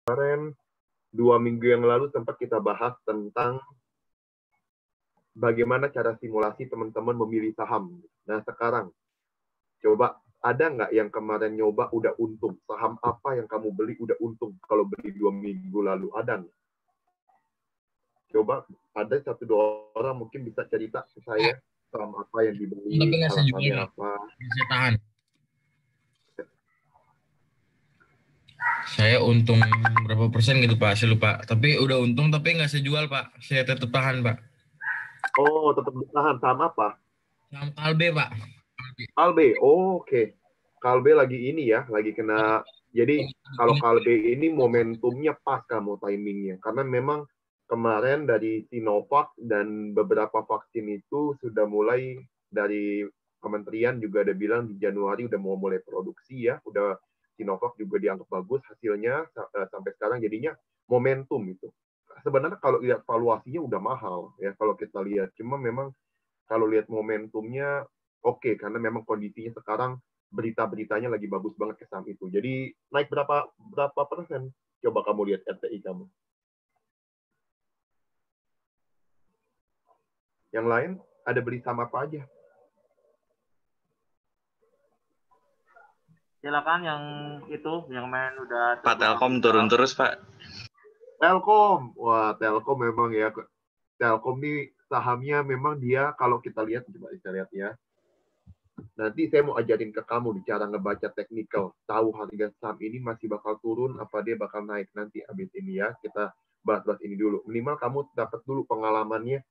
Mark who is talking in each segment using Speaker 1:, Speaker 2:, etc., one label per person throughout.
Speaker 1: Kemarin 2 minggu yang lalu sempat kita bahas tentang bagaimana cara simulasi teman-teman memilih saham. Nah sekarang, coba ada nggak yang kemarin nyoba udah untung? Saham apa yang kamu beli udah untung kalau beli 2 minggu lalu? Ada nggak? Coba ada 1-2 orang mungkin bisa cerita ke saya saham apa yang
Speaker 2: Tapi
Speaker 1: dibeli,
Speaker 2: nggak saya jual,
Speaker 1: alasannya
Speaker 2: Pak.
Speaker 1: apa.
Speaker 2: Saya tahan. Saya untung berapa persen gitu, Pak. Saya lupa. Tapi udah untung, tapi nggak saya jual, Pak. Saya tetap tahan, Pak.
Speaker 1: Oh, tetap bertahan. Saham apa?
Speaker 2: Saham Kalbe, Pak. Kalbe.
Speaker 1: Kalbe. Oh, oke. Kalbe lagi ini ya, lagi kena. Jadi kalau Kalbe ini momentumnya pas kamu timingnya, karena memang kemarin dari Sinovac dan beberapa vaksin itu sudah mulai dari kementerian juga ada bilang di Januari udah mau mulai produksi ya, udah Sinovac juga dianggap bagus hasilnya sampai sekarang jadinya momentum itu. Sebenarnya kalau lihat valuasinya udah mahal ya kalau kita lihat, cuma memang kalau lihat momentumnya oke, karena memang kondisinya sekarang berita-beritanya lagi bagus banget ke saham itu. Jadi naik berapa berapa persen? Coba kamu lihat RTI kamu. Yang lain ada beli saham apa aja?
Speaker 3: Silakan yang itu yang main udah
Speaker 4: Pak Telkom turun terus, Pak.
Speaker 1: Telkom. Wah, Telkom memang ya. Telkom nih sahamnya memang dia kalau kita lihat, coba kita lihat ya. Nanti saya mau ajarin ke kamu cara ngebaca teknikal. Tahu harga saham ini masih bakal turun, apa dia bakal naik nanti abis ini ya. Kita bahas-bahas ini dulu. Minimal kamu dapat dulu pengalamannya.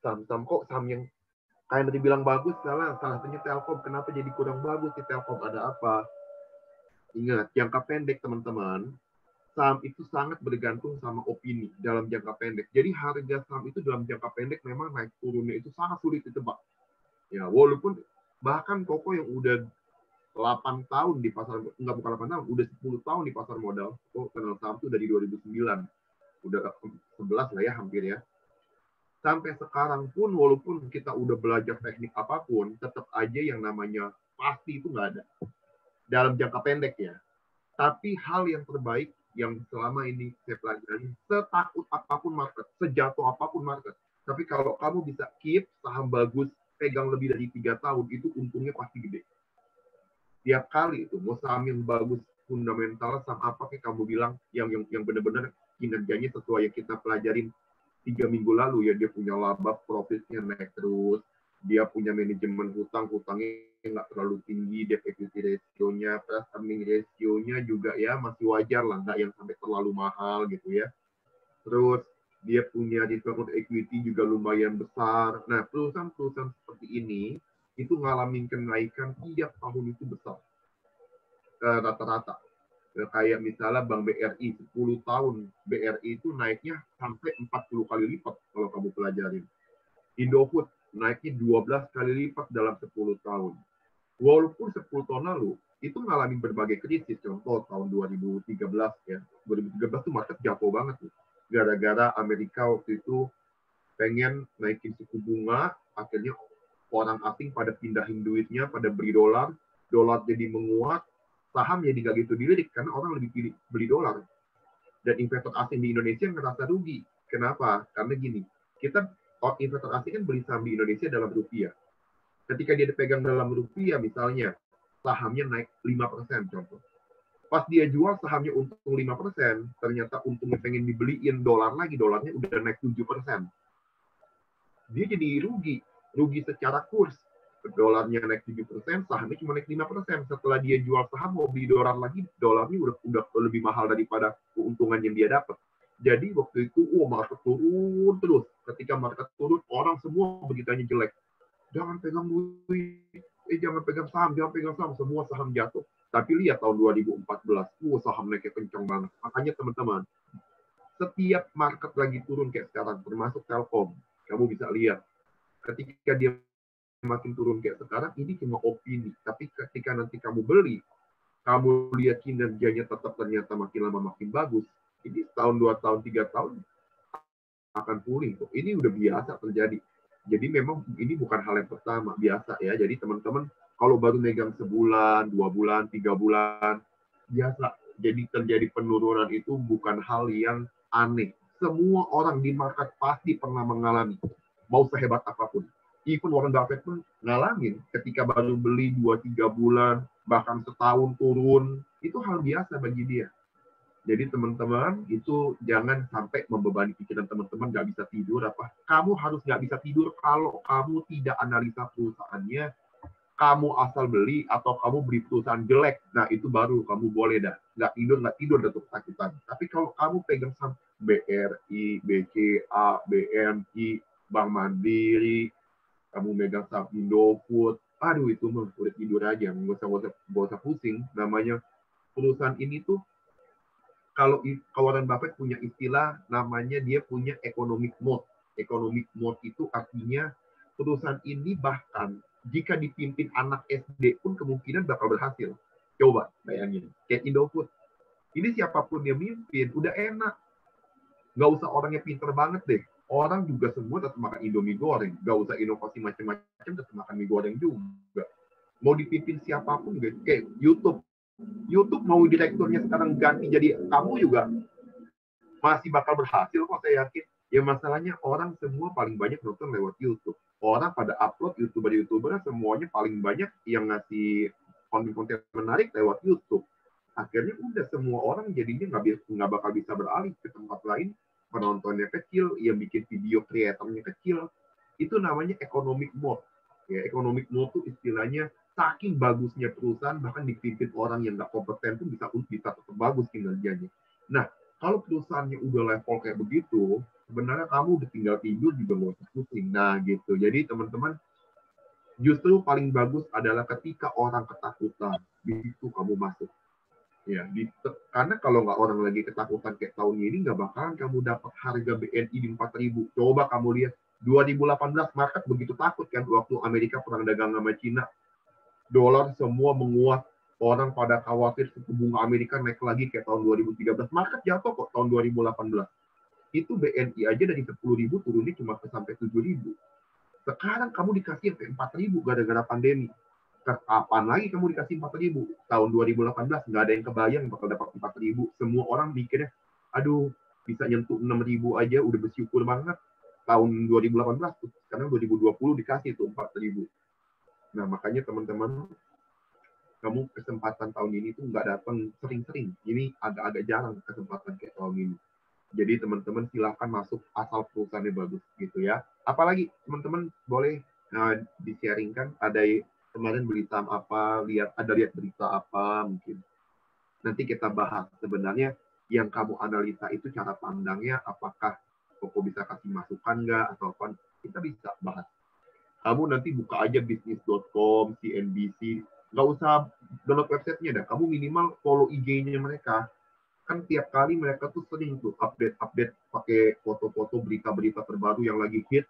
Speaker 1: Saham-saham kok saham yang kayak tadi bilang bagus, salah satunya Telkom. Kenapa jadi kurang bagus di Telkom? Ada apa? Ingat, jangka pendek teman-teman, saham itu sangat bergantung sama opini dalam jangka pendek. Jadi harga saham itu dalam jangka pendek memang naik turunnya itu sangat sulit ditebak. Ya, walaupun bahkan Koko yang udah 8 tahun di pasar, enggak bukan 8 tahun, udah 10 tahun di pasar modal. Kok kenal saham itu dari 2009. Udah 11 lah ya hampir ya. Sampai sekarang pun walaupun kita udah belajar teknik apapun, tetap aja yang namanya pasti itu nggak ada. Dalam jangka pendek ya. Tapi hal yang terbaik yang selama ini saya pelajari, setakut apapun market, sejatuh apapun market. Tapi kalau kamu bisa keep saham bagus, pegang lebih dari 3 tahun, itu untungnya pasti gede. Tiap kali itu, mau saham yang bagus, fundamental, saham apa kayak kamu bilang, yang benar-benar kinerjanya sesuai yang kita pelajarin 3 minggu lalu ya, dia punya laba, profitnya naik terus, dia punya manajemen hutangnya nggak terlalu tinggi, debt equity ratio-nya, price earning ratio-nya juga ya masih wajar lah, nggak yang sampai terlalu mahal gitu ya. Terus dia punya return on equity juga lumayan besar. Nah, perusahaan-perusahaan seperti ini itu ngalamin kenaikan tiap tahun itu besar. Rata-rata. Kayak misalnya Bank BRI 10 tahun BRI itu naiknya sampai 40 kali lipat kalau kamu pelajarin. Indofood naiknya 12 kali lipat dalam 10 tahun. Walaupun 10 tahun lalu itu mengalami berbagai krisis, contoh tahun 2013 ya. 2013 itu market jatuh banget tuh. Gara-gara Amerika waktu itu pengen naikin suku bunga, akhirnya orang asing pada pindahin duitnya, pada beli dolar, dolar jadi menguat, saham jadi nggak gitu dilirik karena orang lebih pilih beli dolar. Dan investor asing di Indonesia ngerasa rugi. Kenapa? Karena gini, kita investor asing kan beli saham di Indonesia dalam rupiah. Ketika dia dipegang dalam rupiah, misalnya sahamnya naik 5% contoh. Pas dia jual sahamnya untung 5%, ternyata untungnya pengen dibeliin dolar lagi, dolarnya udah naik 7%. Dia jadi rugi secara kurs. Dolarnya naik 7%, sahamnya cuma naik 5%. Setelah dia jual saham, mau beli dolar lagi, dolarnya udah lebih mahal daripada keuntungan yang dia dapat. Jadi waktu itu, market turun terus. Ketika market turun, orang semua beritanya jelek. Jangan pegang duit, jangan pegang saham, semua saham jatuh. Tapi lihat tahun 2014, saham naiknya kencang banget. Makanya teman-teman, setiap market lagi turun kayak sekarang, termasuk Telkom, kamu bisa lihat, ketika dia makin turun kayak sekarang, ini cuma opini. Tapi ketika nanti kamu beli, kamu lihat kinerjanya tetap ternyata makin lama makin bagus, ini tahun, 2 tahun, 3 tahun akan pulih. Ini udah biasa terjadi. Jadi memang ini bukan hal yang pertama, biasa ya. Jadi teman-teman kalau baru megang sebulan, 2 bulan, 3 bulan, biasa. Jadi terjadi penurunan itu bukan hal yang aneh. Semua orang di market pasti pernah mengalami. Mau sehebat apapun. Even Warren Buffett pun ngalamin ketika baru beli 2-3 bulan, bahkan setahun turun. Itu hal biasa bagi dia. Jadi teman-teman itu jangan sampai membebani pikiran teman-teman nggak bisa tidur apa. Kamu harus nggak bisa tidur kalau kamu tidak analisa perusahaannya, kamu asal beli atau kamu beli perusahaan jelek. Nah itu baru kamu boleh dah nggak tidur dah tuh ketakutan. Tapi kalau kamu pegang saham BRI, BCA, BMI, Bank Mandiri, kamu megang saham Indofood, aduh itu mah udah tidur aja, nggak usah pusing. Namanya perusahaan ini tuh kalau Warren Buffett punya istilah namanya dia punya economic mode. Economic mode itu artinya perusahaan ini bahkan jika dipimpin anak SD pun kemungkinan bakal berhasil. Coba bayangin, kayak Indofood. Ini siapapun yang mimpin, udah enak. Nggak usah orangnya pinter banget deh. Orang juga semua tetap makan Indomie goreng. Nggak usah inovasi macam-macam, tetap makan mie goreng juga. Mau dipimpin siapapun juga. Kayak YouTube mau direkturnya sekarang ganti jadi kamu juga masih bakal berhasil kok saya yakin. Ya masalahnya orang semua paling banyak nonton lewat YouTube. Orang pada upload YouTuber semuanya paling banyak yang ngasih konten-konten menarik lewat YouTube. Akhirnya udah semua orang jadinya nggak bakal bisa beralih ke tempat lain. Penontonnya kecil, yang bikin video kreatornya kecil. Itu namanya economic mode. Ya, economic mode itu istilahnya saking bagusnya perusahaan bahkan dipimpin orang yang nggak kompeten pun bisa tetap bagus kinerjanya. Nah, kalau perusahaannya udah level kayak begitu, sebenarnya kamu udah tinggal tidur juga nggak usah pusing. Nah, gitu. Jadi teman-teman, justru paling bagus adalah ketika orang ketakutan, di situ kamu masuk. Ya, karena kalau nggak orang lagi ketakutan kayak tahun ini, nggak bakalan kamu dapat harga BNI di 4.000. Coba kamu lihat 2018 market begitu takut kan waktu Amerika perang dagang sama Cina, dolar semua menguat, orang pada khawatir suku bunga Amerika naik lagi kayak tahun 2013, market jatuh kok tahun 2018. Itu BNI aja dari 10.000 turunnya cuma sampai 7.000. Sekarang kamu dikasih sampai 4.000 gara-gara pandemi. Kapan lagi kamu dikasih 4.000? Tahun 2018 nggak ada yang kebayang bakal dapat 4.000. Semua orang mikirnya, aduh bisa nyentuh 6.000 aja udah bersyukur banget. Tahun 2018 tuh, sekarang 2020 dikasih tuh 4.000. Nah makanya teman-teman, kamu kesempatan tahun ini tuh nggak datang sering-sering. Ini agak-agak jarang kesempatan kayak tahun ini. Jadi teman-teman silahkan masuk asal perusahaannya bagus gitu ya. Apalagi teman-teman boleh di-sharingkan ada kemarin beli saham apa, lihat berita apa mungkin. Nanti kita bahas sebenarnya yang kamu analisa itu cara pandangnya apakah Koko bisa kasih masukan nggak atau apa, kita bisa bahas. Kamu nanti buka aja bisnis.com, CNBC, nggak usah download websitenya dah. Kamu minimal follow IG-nya mereka. Kan tiap kali mereka tuh sering tuh update pakai foto-foto berita-berita terbaru yang lagi hit.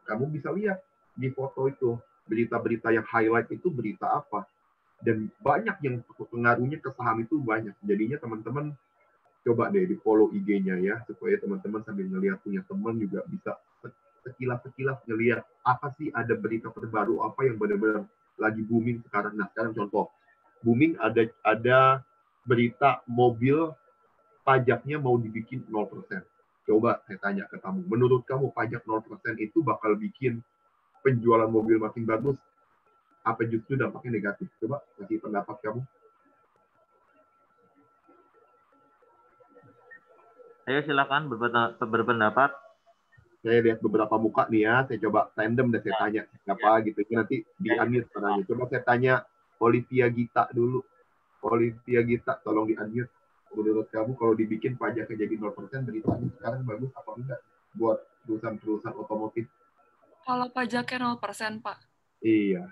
Speaker 1: Kamu bisa lihat di foto itu berita-berita yang highlight itu berita apa, dan banyak yang pengaruhnya ke saham itu banyak. Jadinya teman-teman coba deh di follow IG-nya ya, supaya teman-teman sambil ngelihat punya teman juga bisa sekilas ngelihat apa sih ada berita terbaru apa yang benar-benar lagi booming sekarang. Nah sekarang contoh booming ada berita mobil pajaknya mau dibikin 0%. Coba saya tanya ke kamu, menurut kamu pajak 0% itu bakal bikin penjualan mobil makin bagus? Apa justru dampaknya negatif? Coba kasih pendapat kamu.
Speaker 3: Ayo silakan berpendapat.
Speaker 1: Saya lihat beberapa muka nih ya, saya coba random dan saya tanya siapa gitu. Nanti di-unmute penanya. Coba saya tanya Olivia Gita dulu. Olivia Gita, tolong di-unmute. Menurut kamu kalau dibikin pajaknya jadi 0%, beritanya sekarang bagus apa enggak buat perusahaan-perusahaan otomotif?
Speaker 4: Kalau pajaknya 0%, Pak.
Speaker 1: Iya.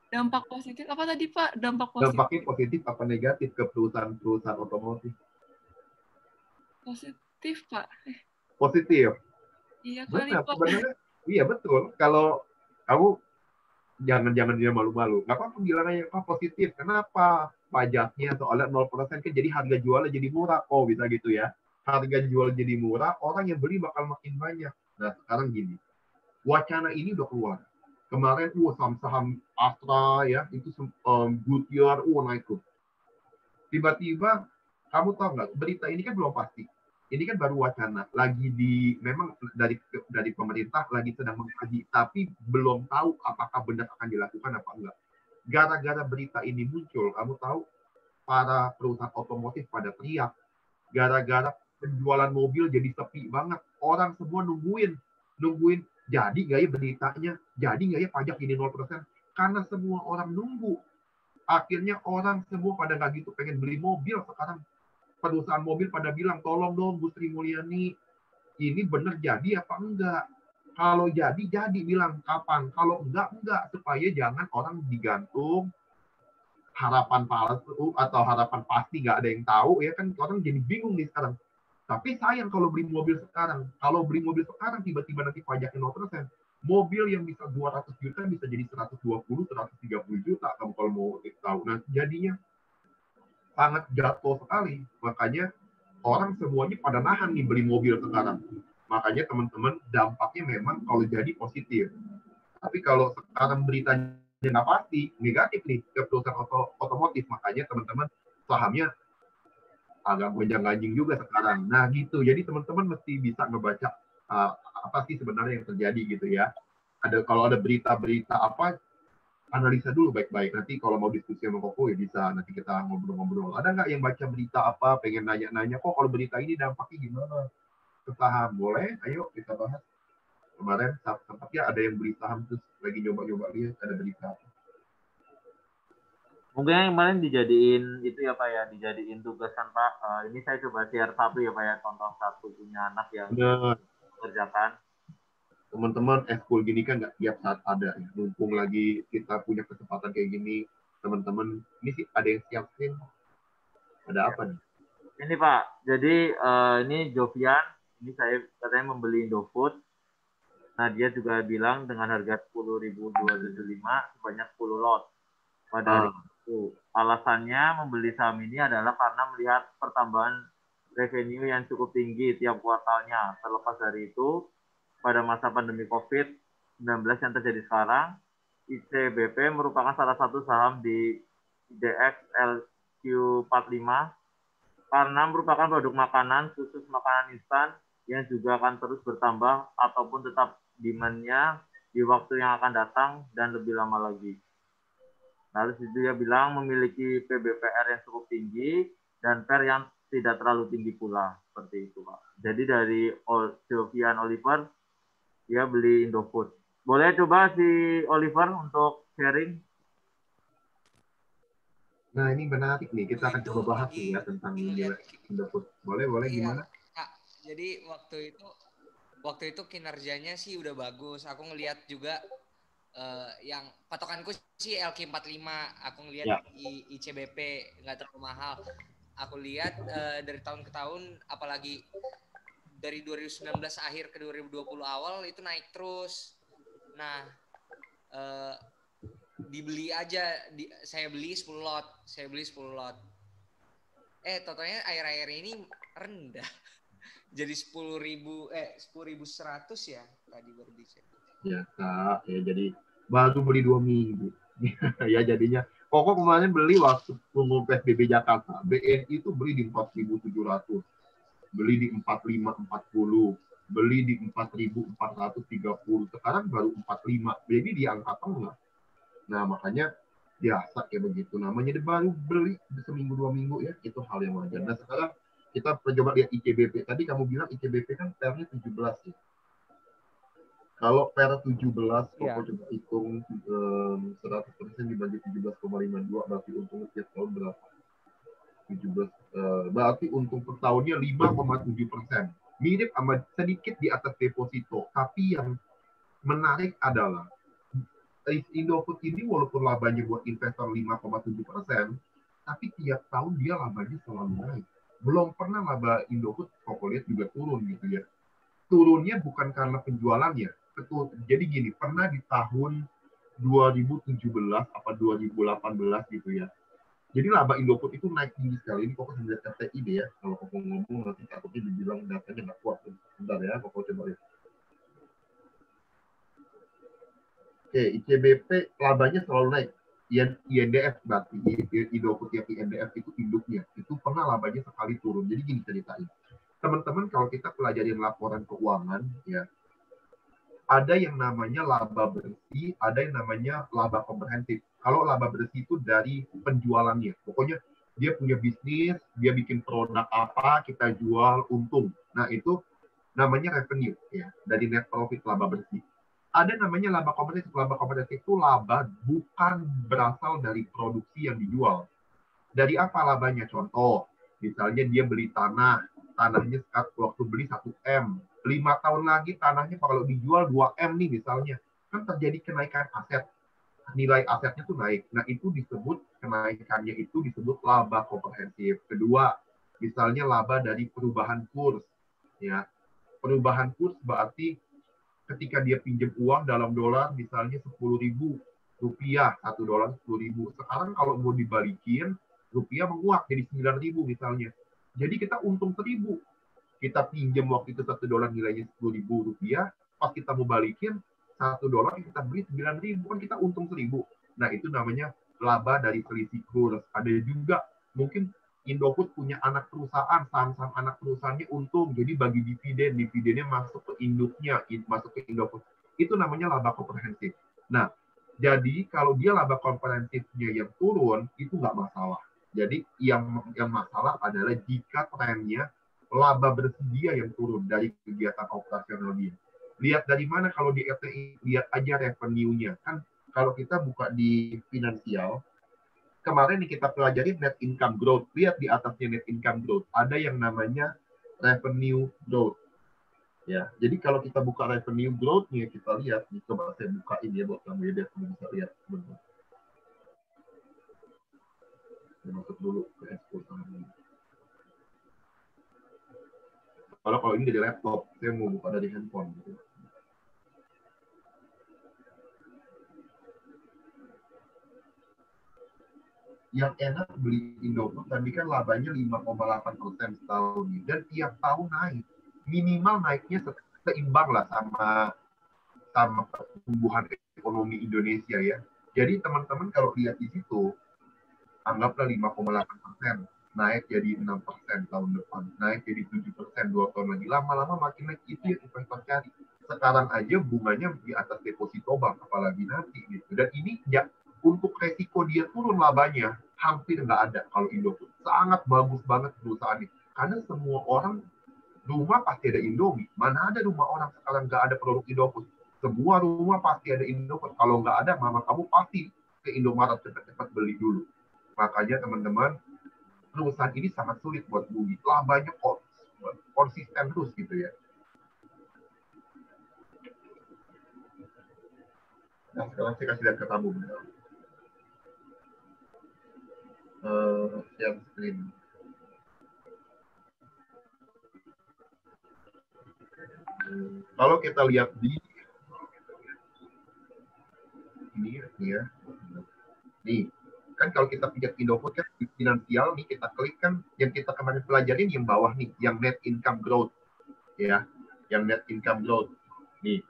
Speaker 4: Dampak positif apa tadi, Pak?
Speaker 1: Dampaknya positif apa negatif ke perusahaan-perusahaan otomotif?
Speaker 4: Positif, Pak.
Speaker 1: Positif.
Speaker 4: Iya kali,
Speaker 1: Benar,
Speaker 4: Pak.
Speaker 1: sebenarnya iya betul. Kalau kamu jangan dia malu-malu. Nggak apa-apa bilang aja, Pak, positif. Kenapa? Pajaknya soalnya 0% kan jadi harga jualnya jadi murah. Oh, bisa gitu ya. Harga jual jadi murah, orang yang beli bakal makin banyak. Nah, sekarang gini. Wacana ini udah keluar. Kemarin, saham-saham Astra, ya, itu Goodyear, naik tuh. Tiba-tiba kamu tahu nggak, berita ini kan belum pasti. Ini kan baru wacana, memang dari pemerintah lagi sedang mengkaji, tapi belum tahu apakah benar akan dilakukan apa enggak. Gara-gara berita ini muncul, kamu tahu para perusahaan otomotif pada teriak. Gara-gara penjualan mobil jadi sepi banget. Orang semua nungguin jadi nggak ya beritanya, jadi nggak ya pajak ini 0%. Karena semua orang nunggu. Akhirnya orang semua pada nggak gitu pengen beli mobil sekarang. Perusahaan mobil pada bilang, tolong dong Bu Sri Mulyani, ini benar jadi apa enggak? Kalau jadi bilang kapan. Kalau enggak, supaya jangan orang digantung harapan palsu atau harapan pasti nggak ada yang tahu ya kan, orang jadi bingung nih sekarang. Tapi sayang kalau beli mobil sekarang. Kalau beli mobil sekarang tiba-tiba nanti pajaknya 0%. Mobil yang bisa 200 juta bisa jadi 120, 130 juta kamu kalau mau tahu. Nah, jadinya sangat jatuh sekali. Makanya orang semuanya pada nahan nih beli mobil sekarang. Makanya teman-teman, dampaknya memang kalau jadi positif. Tapi kalau sekarang beritanya nggak pasti, negatif nih ke perusahaan otomotif. Makanya teman-teman sahamnya agak gonjang-ganjing juga sekarang. Nah gitu, jadi teman-teman mesti bisa ngebaca apa sih sebenarnya yang terjadi gitu ya. Kalau ada berita-berita apa, analisa dulu baik-baik. Nanti kalau mau diskusi sama Koko ya bisa, nanti kita ngobrol-ngobrol. Ada nggak yang baca berita apa, pengen nanya-nanya, kok kalau berita ini dampaknya gimana ke saham? Boleh, ayo kita bahas. Kemarin sempatnya ada yang beli saham terus lagi nyoba-nyoba lihat ada berita.
Speaker 3: Mungkin yang kemarin dijadiin itu ya Pak ya, dijadiin tugasan Pak. Ini saya coba share satu ya Pak ya, contoh satu punya anak yang mengerjakan.
Speaker 1: Teman-teman, eskul gini kan nggak tiap saat ada. Mumpung lagi kita punya kesempatan kayak gini, teman-teman, ini sih ada yang siapin. Ada apa nih?
Speaker 3: Ini Pak, jadi ini Jovian, ini saya katanya membeli Indofood. Nah dia juga bilang dengan harga 10.275 sebanyak 10 lot pada hari itu. Alasannya membeli saham ini adalah karena melihat pertambahan revenue yang cukup tinggi tiap kuartalnya. Terlepas dari itu, pada masa pandemi COVID-19 yang terjadi sekarang, ICBP merupakan salah satu saham di IDX LQ45 karena merupakan produk makanan, khusus makanan instan yang juga akan terus bertambah ataupun tetap demand-nya di waktu yang akan datang dan lebih lama lagi. Lalu dia bilang memiliki PBPR yang cukup tinggi dan PER yang tidak terlalu tinggi pula. Seperti itu Pak. Jadi dari Jovian Oliver, dia beli Indofood. Boleh coba si Oliver untuk sharing?
Speaker 1: Nah ini menarik nih, kita akan coba bahas nih ya tentang Indofood. Boleh gimana?
Speaker 5: Kak, jadi waktu itu kinerjanya sih udah bagus. Aku ngelihat juga yang patokanku sih LQ45. Aku ngelihat ICBP nggak terlalu mahal. Aku lihat dari tahun ke tahun, apalagi dari 2019 akhir ke 2020 awal itu naik terus. Nah, dibeli aja, saya beli 10 lot. Totalnya akhir-akhir ini rendah. Jadi 10.100 ya tadi baru dicek.
Speaker 1: Ya, Kak, ya jadi baru beli 2 minggu. Ya jadinya Koko kemarin beli waktu tunggu PSBB Jakarta. BNI itu beli di 4.700. Beli di 4540, beli di 4.430, sekarang baru 45. Jadi di angka tengah. Nah, makanya biasa kayak begitu. Namanya baru beli seminggu 2 minggu ya, itu hal yang wajar. Nah, sekarang kita coba lihat ICBP. Tadi kamu bilang ICBP kan PER-nya 17 ya. Kalau PER 17, Koko coba hitung 100% dibagi 17,52 berarti untungnya tiap tahun berapa? 17, berarti untung per tahunnya 5,7%. Mirip sama sedikit di atas deposito. Tapi yang menarik adalah Indofood ini walaupun labanya buat investor 5,7%, tapi tiap tahun dia labanya selalu naik. Belum pernah laba Indofood, Koko lihat juga turun gitu ya. Turunnya bukan karena penjualannya. Jadi gini, pernah di tahun 2017 apa 2018 gitu ya. Jadi laba Indofood itu naik tinggi sekali. Ini Koko sambil RTI deh ya. Kalau Koko ngomong nanti takutnya dibilang datanya nggak kuat. Bentar ya, Koko coba lihat. Oke, ICBP labanya selalu naik. INDF berarti Indofood yang INDF itu induknya itu pernah labanya sekali turun. Jadi gini ceritain, teman-teman kalau kita pelajarin laporan keuangan ya, ada yang namanya laba bersih, ada yang namanya laba komprehensif. Kalau laba bersih itu dari penjualannya, pokoknya dia punya bisnis, dia bikin produk apa, kita jual untung. Nah itu namanya revenue ya, dari net profit laba bersih. Ada namanya laba komprehensif. Laba komprehensif itu laba bukan berasal dari produksi yang dijual. Dari apa labanya? Contoh, misalnya dia beli tanahnya waktu beli 1 M. 5 tahun lagi tanahnya kalau dijual 2 M nih misalnya. Kan terjadi kenaikan aset. Nilai asetnya tuh naik. Nah itu disebut, kenaikannya itu disebut laba komprehensif. Kedua, misalnya laba dari perubahan kurs. Ya, perubahan kurs berarti ketika dia pinjam uang dalam dolar misalnya 10.000 rupiah, 1 dolar 10.000. Sekarang kalau mau dibalikin, rupiah menguat jadi 9.000 misalnya. Jadi kita untung 1.000. Kita pinjam waktu itu 1 dolar nilainya 10.000 rupiah, pas kita mau balikin 1 dolar kita beli 9.000, kan kita untung 1.000. Nah itu namanya laba dari selisih kurs. Ada juga mungkin Indofood punya anak perusahaan, saham-saham anak perusahaannya untung, jadi bagi dividennya masuk ke induknya, masuk ke Indofood. Itu namanya laba komprehensif. Nah, jadi kalau dia laba komprehensifnya yang turun, itu nggak masalah. Jadi yang masalah adalah jika trennya laba bersih dia yang turun dari kegiatan operasional dia. Lihat dari mana kalau di RTI, lihat aja revenue-nya. Kan kalau kita buka di finansial, kemarin nih kita pelajari net income growth. Lihat di atasnya net income growth. Ada yang namanya revenue growth. Ya, jadi kalau kita buka revenue growth-nya, kita lihat. Coba saya bukain ya buat kamu ya, biar kamu bisa lihat. Sebentar. Saya masuk dulu ke export. Kalau ini dari laptop, saya mau buka dari handphone. Gitu. Yang enak beli Indofood tadi kan labanya 5,8% setahun dan tiap tahun naik, minimal naiknya seimbang lah sama pertumbuhan ekonomi Indonesia ya. Jadi teman-teman kalau lihat di situ, anggaplah 5,8%, naik jadi 6% tahun depan, naik jadi 7% 2 tahun lagi, lama-lama makin naik. Itu yang investor cari. Sekarang aja bunganya di atas deposito bank, apalagi nanti gitu. Dan ini ya, untuk resiko dia turun labanya hampir nggak ada kalau Indofood. Sangat bagus banget perusahaan ini. Karena semua orang rumah pasti ada Indomie. Mana ada rumah orang sekarang nggak ada produk Indofood. Semua rumah pasti ada Indofood. Kalau nggak ada, mama kamu pasti ke Indomaret cepat-cepat beli dulu. Makanya teman-teman, perusahaan ini sangat sulit buat rugi. Labanya konsisten terus gitu ya. Nah, sekarang saya kasih lihat ke kamu. Share screen. Kalau kita lihat di ini ya, nih kan kalau kita pijat Indofood kan di finansial nih, kita klik kan yang kita kemarin pelajarin yang bawah nih, yang net income growth ya, yang net income growth nih,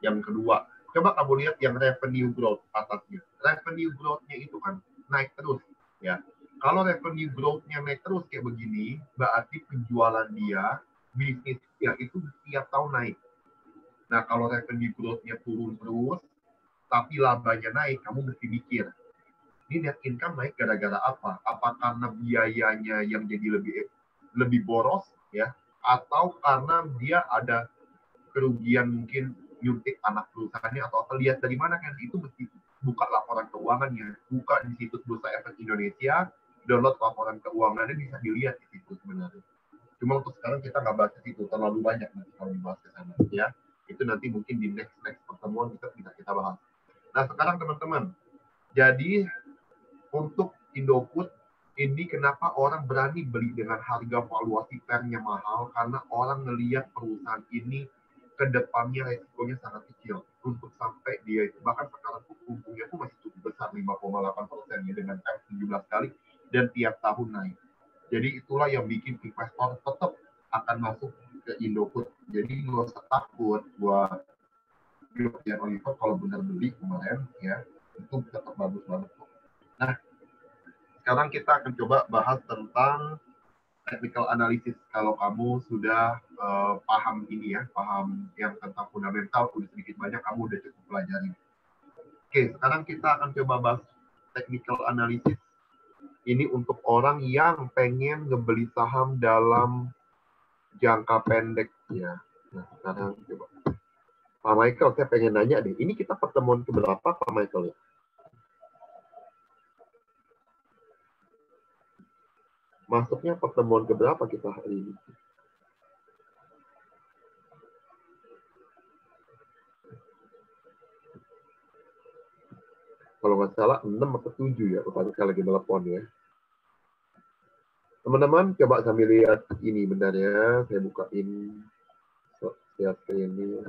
Speaker 1: yang kedua. Coba kamu lihat yang revenue growth atasnya. Revenue growth-nya itu kan naik terus ya. Kalau revenue growth-nya naik terus kayak begini, berarti penjualan dia, bisnis dia itu tiap tahun naik. Nah, kalau revenue growth-nya turun terus, tapi labanya naik, kamu mesti mikir, ini net income naik gara-gara apa? Apa karena biayanya yang jadi lebih boros ya? Atau karena dia ada kerugian mungkin nyuntik anak perusahaannya, atau lihat dari mana kan? Itu mesti buka laporan keuangannya, buka di situs Bursa Efek Indonesia, download laporan keuangannya, bisa dilihat di situ sebenarnya. Cuma untuk sekarang kita nggak bahas itu, terlalu banyak nanti kalau dibahas ke sana ya. Itu nanti mungkin di next pertemuan bisa kita bahas. Nah sekarang teman-teman, jadi untuk Indofood ini kenapa orang berani beli dengan harga valuasi fairnya mahal, karena orang ngelihat perusahaan ini ke depannya resikonya sangat kecil untuk sampai dia itu, bahkan sekarang untungnya itu masih cukup besar 5,8% ya, dengan F 17 kali dan tiap tahun naik. Jadi itulah yang bikin investor tetap akan masuk ke Indofood. Jadi nggak usah takut buat Oliver kalau benar beli kemarin ya, itu tetap bagus banget. Nah, sekarang kita akan coba bahas tentang technical analysis. Kalau kamu sudah paham ini ya, paham yang tentang fundamental, udah sedikit banyak kamu udah cukup pelajari. Oke, sekarang kita akan coba bahas technical analysis. Ini untuk orang yang pengen ngebeli saham dalam jangka pendek ya. Nah, sekarang coba. Pak Michael, saya pengen nanya deh. Ini kita pertemuan keberapa, Pak Michael? Masuknya pertemuan keberapa kita hari ini? Kalau nggak salah 6 atau 7 ya, Bapak sekali lagi telepon ya. Teman-teman, coba sambil lihat ini bentar ya. Saya bukain share ini.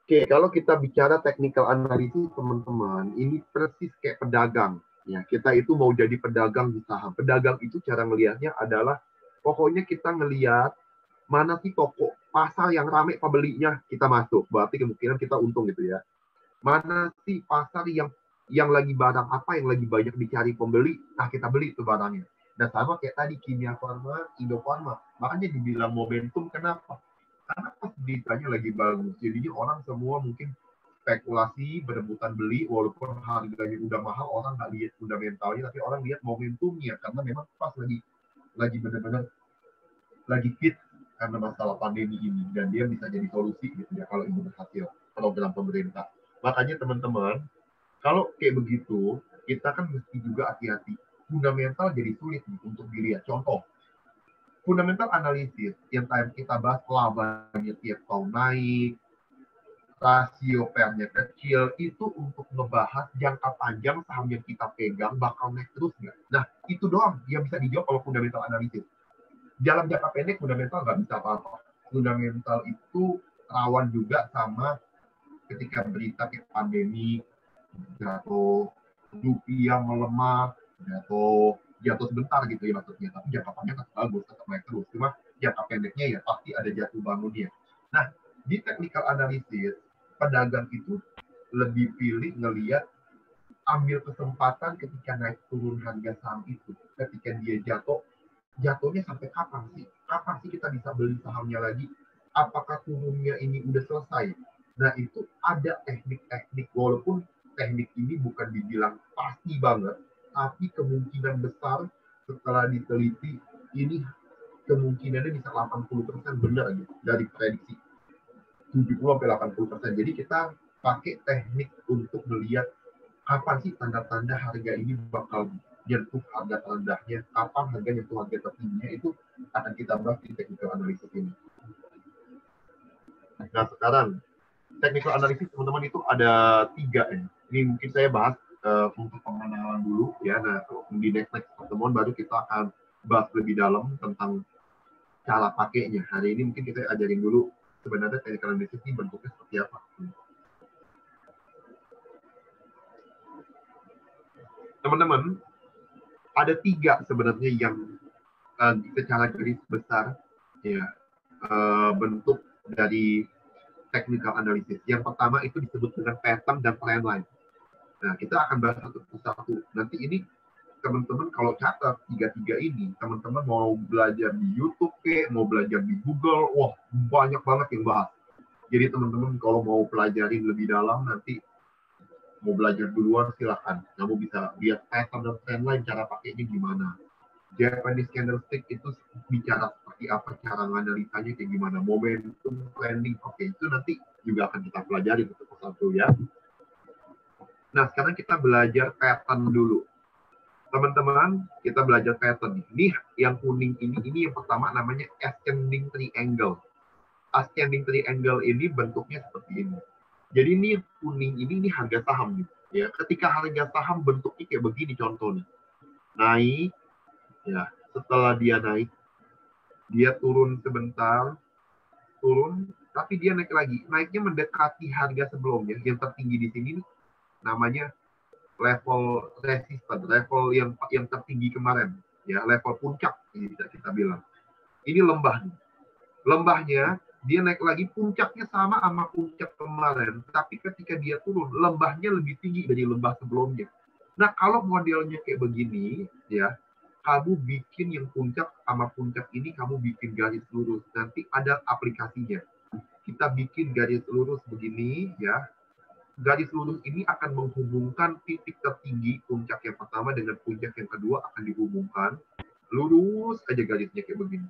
Speaker 1: Oke, kalau kita bicara technical analysis, teman-teman, ini persis kayak pedagang. Ya, kita itu mau jadi pedagang di saham. Pedagang itu cara melihatnya adalah, pokoknya kita ngelihat mana sih toko pasar yang ramai pembelinya, kita masuk. Berarti kemungkinan kita untung gitu ya. Mana sih pasar yang lagi barang apa yang lagi banyak dicari pembeli, nah kita beli itu barangnya. Dan sama kayak tadi Kimia Farma, Indo Farma. Makanya dibilang momentum, kenapa? Karena pas beritanya lagi bagus, jadinya orang semua mungkin spekulasi, berebutan beli, walaupun harganya udah mahal, orang nggak lihat fundamentalnya, tapi orang lihat momentumnya, karena memang pas lagi benar-benar lagi fit karena masalah pandemi ini, dan dia bisa jadi solusi gitu ya kalau ini berhasil program pemerintah. Makanya teman-teman, kalau kayak begitu, kita kan mesti juga hati-hati. Fundamental jadi sulit nih untuk dilihat. Contoh, fundamental analisis yang tadi kita bahas, labanya tiap tahun naik, rasio PER-nya kecil, itu untuk ngebahas jangka panjang saham yang kita pegang bakal naik terus nggak? Nah, itu doang yang bisa dijawab kalau fundamental analisis. Dalam jangka pendek, fundamental nggak bisa apa-apa. Fundamental itu rawan juga sama ketika berita kayak pandemi, jatuh, rupiah melemah, jatuh sebentar gitu ya maksudnya, tapi jangka panjang tetap bagus, tetap naik terus. Cuma jangka pendeknya ya pasti ada jatuh bangunnya. Nah, di technical analysis, pedagang itu lebih pilih ngelihat ambil kesempatan ketika naik turun harga saham itu. Ketika dia jatuhnya sampai kapan sih? Kapan sih kita bisa beli sahamnya lagi? Apakah turunnya ini udah selesai? Nah, itu ada teknik-teknik, walaupun teknik ini bukan dibilang pasti banget, tapi kemungkinan besar setelah diteliti, ini kemungkinannya bisa 80% benar gitu, dari prediksi 70-80%. Jadi kita pakai teknik untuk melihat kapan sih tanda-tanda harga ini bakal nyentuh harga terendahnya, kapan harga nyentuh harga tertingginya, itu akan kita bahas di technical analysis ini. Nah, sekarang technical analysis teman-teman itu ada 3 ya. Ini mungkin saya bahas untuk pengenalan dulu ya. Nah, di next pertemuan baru kita akan bahas lebih dalam tentang cara pakainya. Hari ini mungkin kita ajarin dulu sebenarnya technical analysis ini bentuknya seperti apa. Teman-teman, ada 3 sebenarnya yang secara garis besar ya bentuk dari technical analysis. Yang pertama itu disebut dengan pattern dan trend line. Nah, kita akan bahas satu persatu. Nanti ini teman-teman kalau catat 3 ini, teman-teman mau belajar di YouTube mau belajar di Google, wah banyak banget yang bahas. Jadi teman-teman kalau mau pelajarin lebih dalam, nanti mau belajar duluan silahkan. Kamu bisa lihat pattern dan trend line, cara pakainya gimana. Japanese candlestick itu bicara seperti apa, cara menganalisanya kayak gimana, momentum trending, oke, itu nanti juga akan kita pelajari satu persatu ya. Nah, sekarang kita belajar pattern dulu. Teman-teman, kita belajar pattern. Ini yang kuning ini yang pertama namanya ascending triangle. Ascending triangle ini bentuknya seperti ini. Jadi ini kuning ini harga saham gitu. Ya, ketika harga saham bentuknya kayak begini contoh nih. Naik, ya, setelah dia naik, dia turun sebentar, turun, tapi dia naik lagi. Naiknya mendekati harga sebelumnya. Yang tertinggi di sini namanya level resisten, level yang tertinggi kemarin, ya, level puncak bisa kita bilang. Ini lembah. Lembahnya dia naik lagi, puncaknya sama puncak kemarin, tapi ketika dia turun, lembahnya lebih tinggi dari lembah sebelumnya. Nah, kalau modelnya kayak begini, ya, kamu bikin yang puncak sama puncak ini, kamu bikin garis lurus. Nanti ada aplikasinya. Kita bikin garis lurus begini, ya. Garis lurus ini akan menghubungkan titik tertinggi puncak yang pertama dengan puncak yang kedua akan dihubungkan. Lurus aja garisnya kayak begini.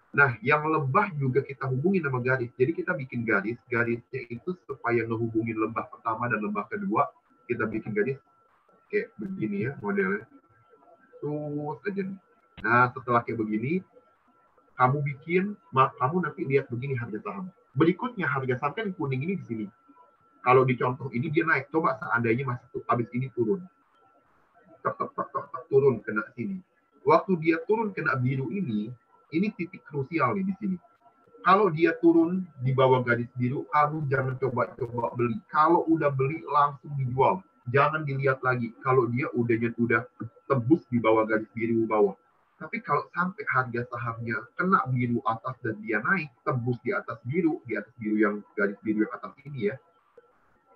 Speaker 1: Nah, yang lembah juga kita hubungin sama garis. Jadi kita bikin garis, garisnya itu supaya ngehubungin lembah pertama dan lembah kedua, kita bikin garis kayak begini ya modelnya. Terus aja. Nah, setelah kayak begini, kamu bikin, kamu nanti lihat begini harga saham. Berikutnya harga saham kan kuning ini di sini. Kalau di contoh ini dia naik, coba seandainya masih habis ini turun. Turun kena sini. Waktu dia turun kena biru ini titik krusial nih di sini. Kalau dia turun di bawah garis biru, kamu jangan coba-coba beli. Kalau udah beli langsung dijual. Jangan dilihat lagi. Kalau dia udah tembus di bawah garis biru bawah. Tapi kalau sampai harga sahamnya kena biru atas dan dia naik, tembus di atas biru yang garis biru yang atas ini ya,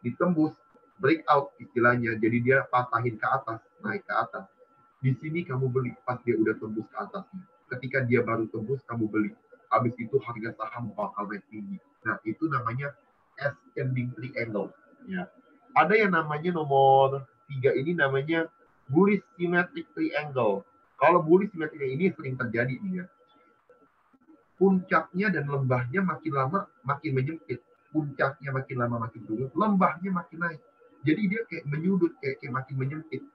Speaker 1: ditembus, breakout istilahnya. Jadi dia patahin ke atas, naik ke atas. Di sini kamu beli pas dia udah tembus ke atasnya. Ketika dia baru tembus, kamu beli. Habis itu harga saham bakal naik tinggi. Nah, itu namanya ascending triangle. Ya. Ada yang namanya nomor 3 ini namanya bullish symmetric triangle. Kalau bullish symmetric ini sering terjadi nih ya. Puncaknya dan lembahnya makin lama makin menyempit. Puncaknya makin lama makin turun, lembahnya makin naik. Jadi dia kayak menyudut, kayak makin menyempit.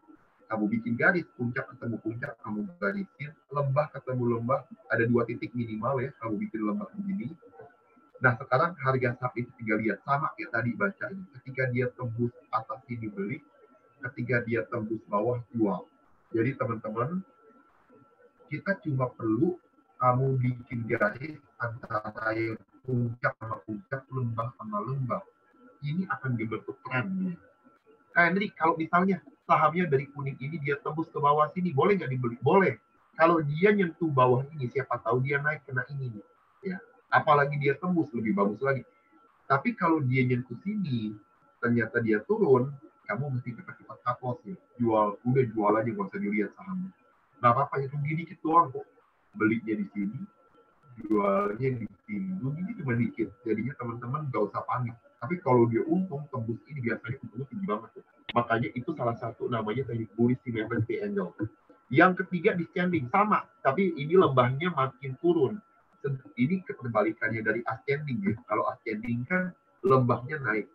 Speaker 1: Kamu bikin garis, puncak ketemu puncak, kamu garisin, lembah ketemu lembah, ada 2 titik minimal ya, kamu bikin lembah begini. Nah, sekarang harga saham itu tinggal lihat, sama kayak tadi baca ini. Ketika dia tembus atas ini beli, ketika dia tembus bawah jual. Jadi teman-teman, kita cuma perlu kamu bikin garis antara yang puncak sama puncak, lembah sama lembah. Ini akan dibentuk tren. Henry, kalau misalnya sahamnya dari kuning ini dia tembus ke bawah sini, boleh nggak dibeli? Boleh. Kalau dia nyentuh bawah ini, siapa tahu dia naik kena ini. Ya. Apalagi dia tembus, lebih bagus lagi. Tapi kalau dia nyentuh sini, ternyata dia turun, kamu mesti cepat-cepat cut loss ya. Udah jual aja, nggak usah dilihat sahamnya. Nggak apa-apa, itu rugi dikit doang kok. Belinya di sini, jualnya di sini. Ruginya cuma dikit. Jadinya teman-teman nggak usah panik. Tapi kalau dia untung, tembus ini biasanya untungnya tinggi banget. Makanya itu salah satu namanya teknik bullish symmetric triangle. Yang ketiga descending, sama. Tapi ini lembahnya makin turun. Ini keterbalikannya dari ascending ya. Kalau ascending kan lembahnya naik.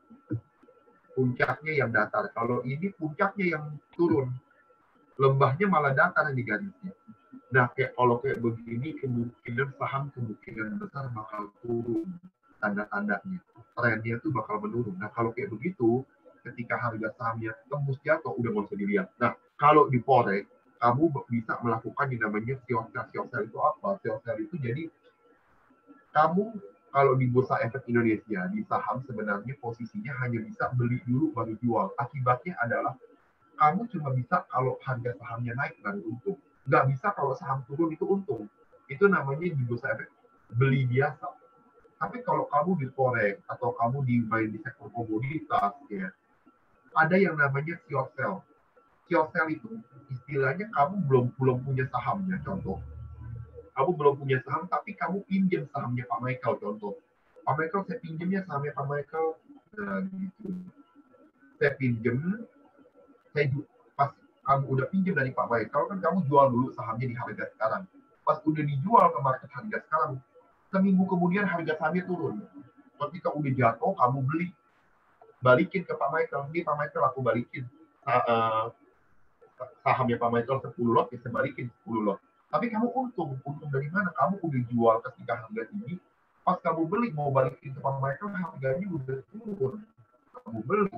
Speaker 1: Puncaknya yang datar. Kalau ini puncaknya yang turun. Lembahnya malah datar di garisnya. Nah, kalau kayak begini, kemungkinan saham kemungkinan besar bakal turun. Tanda-tandanya. Trennya tuh bakal menurun. Nah, kalau kayak begitu, ketika harga sahamnya tembus jatuh, udah nggak usah dilihat. Nah, kalau di forex, kamu bisa melakukan yang namanya short sell. Short sell itu apa? Short sell itu jadi, kamu kalau di Bursa Efek Indonesia, di saham sebenarnya posisinya hanya bisa beli dulu baru jual. Akibatnya adalah, kamu cuma bisa kalau harga sahamnya naik baru untung. Nggak bisa kalau saham turun itu untung. Itu namanya di Bursa Efek beli biasa. Tapi kalau kamu di forex atau kamu main di sektor komoditas, ya, ada yang namanya short sell. Short sell itu istilahnya kamu belum punya sahamnya, contoh. Kamu belum punya saham, tapi kamu pinjam sahamnya Pak Michael, contoh. Pak Michael, saya pinjamnya sahamnya Pak Michael, nah, gitu. Saya pinjam, pas kamu udah pinjam dari Pak Michael, kan kamu jual dulu sahamnya di harga sekarang. Pas udah dijual ke market harga sekarang, seminggu kemudian harga sahamnya turun. Ketika udah jatuh, kamu beli. Balikin ke Pak Michael. Ini Pak Michael, aku balikin. Sahamnya Pak Michael 10 lot, bisa balikin 10 lot. Tapi kamu untung. Untung dari mana? Kamu udah jual ketika harga tinggi. Pas kamu beli, mau balikin ke Pak Michael, harganya udah turun. Kamu beli.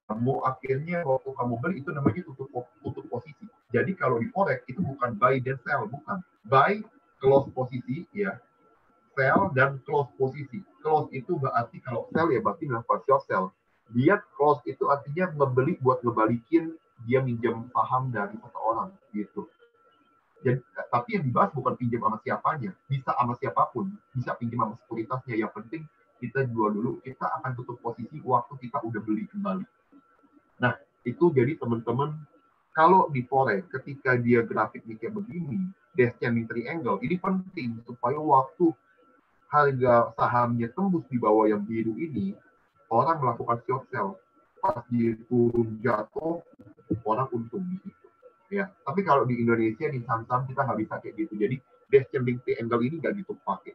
Speaker 1: Kamu akhirnya, waktu kamu beli, itu namanya tutup posisi. Jadi kalau di forex, itu bukan buy dan sell. Bukan. Buy, close posisi, ya. Sell dan close posisi. Close itu berarti kalau sell ya berarti melakukan short sell. Dia close itu artinya membeli buat ngebalikin dia minjem saham dari seseorang gitu. Jadi, tapi yang dibahas bukan pinjam sama siapanya, bisa sama siapapun, bisa pinjam sama sekuritasnya. Yang penting kita jual dulu, kita akan tutup posisi waktu kita udah beli kembali. Nah, itu jadi teman-teman, kalau di forex ketika dia grafiknya kayak begini, descending triangle, ini penting supaya waktu harga sahamnya tembus di bawah yang biru ini, orang melakukan short sell. Pas dia turun jatuh, orang untung di situ. Ya, tapi kalau di Indonesia di saham-saham kita nggak bisa kayak gitu. Jadi descending triangle ini nggak gitu pakai.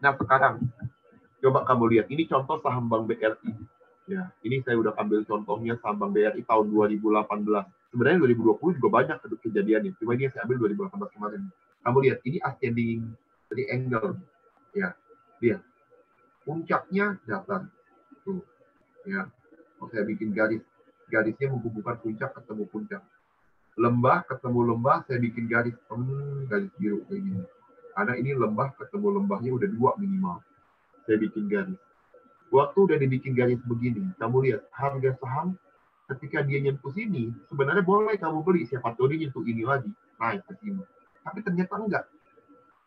Speaker 1: Nah sekarang coba kamu lihat, ini contoh saham Bank BRI. Ya, ini saya udah ambil contohnya saham Bank BRI tahun 2018. Sebenarnya 2020 juga banyak kejadiannya. Cuma ini saya ambil 2018 kemarin. Kamu lihat, ini ascending triangle. Ya, lihat. Puncaknya datar. Tuh. Ya, saya bikin garis. Garisnya menghubungkan puncak ketemu puncak. Lembah ketemu lembah, saya bikin garis biru kayak gini. Karena ini lembah ketemu lembahnya udah 2 minimal. Saya bikin garis. Waktu udah dibikin garis begini, kamu lihat harga saham ketika dia nyentuh sini, sebenarnya boleh kamu beli, siapa tahu dia nyentuh ini lagi, naik ke sini. Tapi ternyata enggak.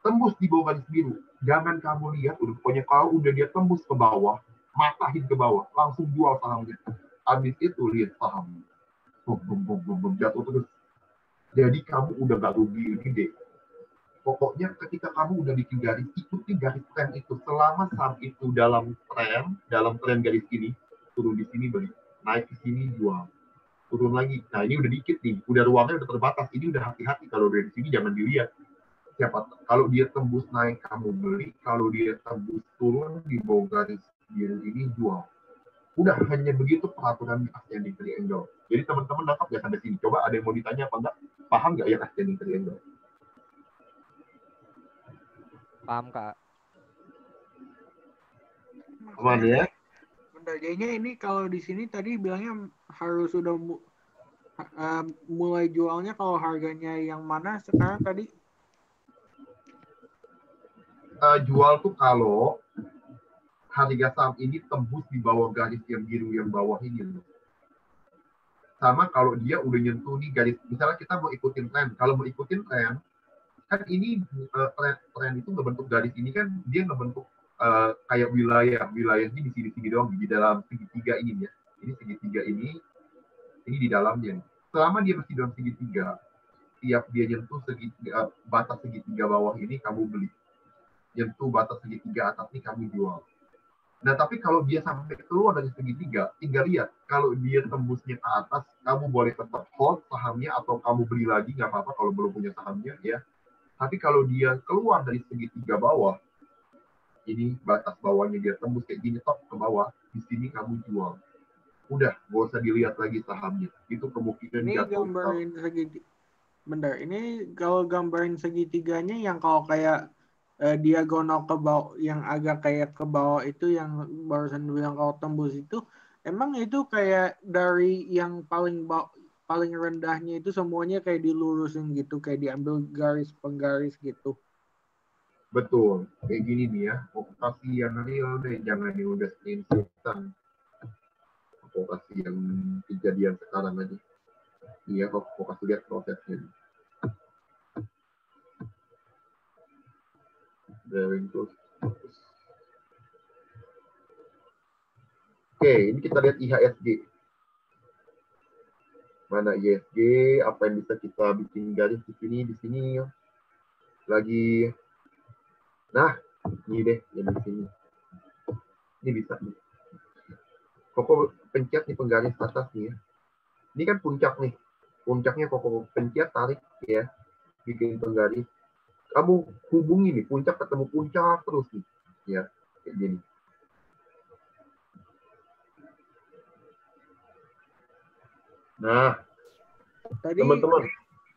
Speaker 1: Tembus di bawah garis biru. Jangan kamu lihat, pokoknya kalau udah dia tembus ke bawah, matahin ke bawah, langsung jual sahamnya. Habis itu lihat saham. Jatuh terus. Jadi kamu udah gak rugi gede. Pokoknya ketika kamu udah bikin garis, ikuti garis tren itu. Selama saham itu dalam tren garis ini, turun di sini beli, naik ke sini jual, turun lagi. Nah ini udah dikit nih, udah ruangnya udah terbatas. Ini udah hati-hati kalau dari sini jangan dilihat. Siapa kalau dia tembus naik kamu beli, kalau dia tembus turun di bawah garis biru ini jual. Udah hanya begitu peraturan ascending triangle. Jadi teman-teman nangkap ya sampai sini. Coba ada yang mau ditanya apa enggak? Paham nggak ya ascending triangle?
Speaker 6: Paham, Kak.
Speaker 1: Aman ya?
Speaker 7: Bentar, jadinya ini kalau di sini tadi bilangnya harus sudah mulai jualnya kalau harganya yang mana sekarang tadi?
Speaker 1: Jual tuh kalau harga saham ini tembus di bawah garis yang biru yang bawah ini loh. Sama kalau dia udah nyentuh nih garis, misalnya kita mau ikutin tren. Kalau mau ikutin tren, kan ini tren itu ngebentuk garis ini kan dia ngebentuk kayak wilayah ini di sini doang di dalam segitiga ini ya. Ini segitiga ini di dalamnya. Selama dia masih dalam segitiga, tiap dia nyentuh batas segitiga bawah ini kamu beli. Nyentuh batas segitiga atas ini kamu jual. Nah, tapi kalau dia sampai keluar dari segitiga, tinggal lihat. Kalau dia tembusnya ke atas, kamu boleh tetap hold sahamnya atau kamu beli lagi, nggak apa-apa kalau belum punya sahamnya ya. Tapi kalau dia keluar dari segitiga bawah, ini batas bawahnya dia tembus kayak gini, top ke bawah, di sini kamu jual. Udah, nggak usah dilihat lagi sahamnya. Itu kemungkinan
Speaker 7: ini
Speaker 1: jatuh.
Speaker 7: Gambarin segitiga. Bentar, ini kalau gambarin segitiganya yang kalau kayak diagonal ke bawah, yang agak kayak ke bawah itu yang barusan bilang kalau tembus itu, emang itu kayak dari yang paling rendahnya itu semuanya kayak dilurusin gitu, kayak diambil garis penggaris gitu.
Speaker 1: Betul, kayak gini nih ya. Kasih yang real deh, jangan yang udah screenshotan. Kasih yang kejadian sekarang aja. Iya, kok kasih lihat prosesnya. Oke, ini kita lihat IHSG. Mana IHSG? Apa yang bisa kita bikin garis di sini lagi. Nah, ini deh yang di sini. Ini bisa nih. Koko pencet nih penggaris atas nih ya. Ini kan puncak nih. Puncaknya Koko pencet, tarik ya. Bikin penggaris. Kamu hubungi nih, puncak ketemu puncak terus nih. Ya, kayak gini. Nah,
Speaker 7: tadi
Speaker 1: teman-teman.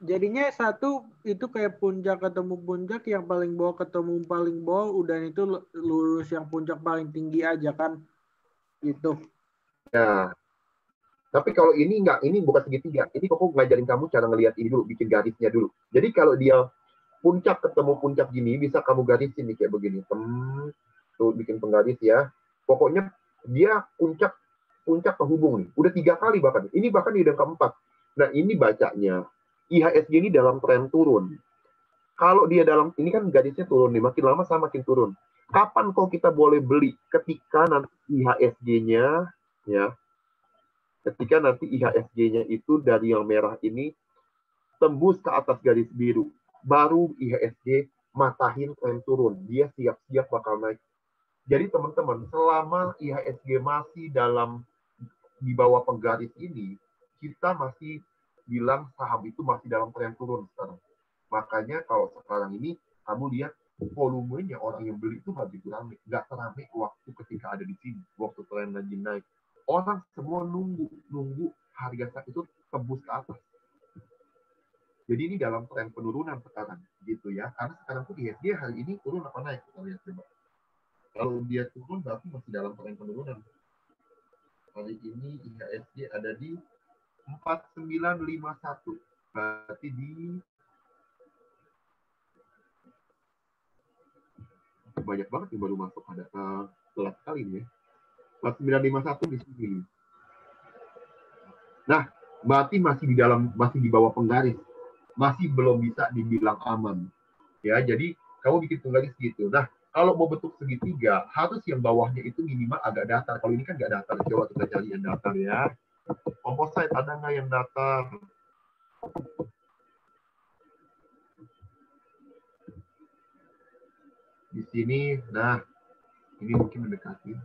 Speaker 7: Jadinya satu itu kayak puncak ketemu puncak, yang paling bawah ketemu paling bawah, udah itu lurus yang puncak paling tinggi aja kan. Gitu.
Speaker 1: Ya. Tapi kalau ini enggak, ini bukan segitiga. Ini Koko ngajarin kamu cara ngelihat ini dulu, bikin garisnya dulu. Jadi kalau dia puncak ketemu puncak gini, bisa kamu garisin nih kayak begini. Tuh bikin penggaris ya. Pokoknya dia puncak kehubung nih. Udah 3 kali bahkan. Ini bahkan di yang keempat. Nah ini bacanya IHSG ini dalam tren turun. Kalau dia dalam, ini kan garisnya turun nih, makin lama sama makin turun. Kapan kok kita boleh beli? Ketika nanti IHSG-nya, ya, ketika nanti IHSG-nya itu dari yang merah ini tembus ke atas garis biru, baru IHSG matahin tren turun. Dia siap-siap bakal naik. Jadi teman-teman, selama IHSG masih di bawah penggaris ini, kita masih bilang saham itu masih dalam tren turun sekarang. Makanya kalau sekarang ini kamu lihat volumenya orang yang beli itu nggak begitu ramai, nggak seramai waktu ketika ada di sini, waktu tren lagi naik. Orang semua nunggu harga saham itu tembus ke atas. Jadi ini dalam tren penurunan sekarang, gitu ya. Karena sekarang tuh IHSG hari ini turun apa naik? Kita lihat coba. Kalau dia turun berarti masih dalam tren penurunan. Hari ini IHSG ada di 4951. Berarti di banyak banget yang baru masuk, ada telat sekali ini ya. 4951 di sini. Nah, berarti masih di bawah penggaris. Masih belum bisa dibilang aman. Ya, jadi kamu bikin penggaris gitu. Nah, kalau mau bentuk segitiga, harus yang bawahnya itu minimal agak datar. Kalau ini kan nggak datar. Coba kita cari yang datar ya. Composite ada nggak yang datar? Di sini, nah, ini mungkin mendekati.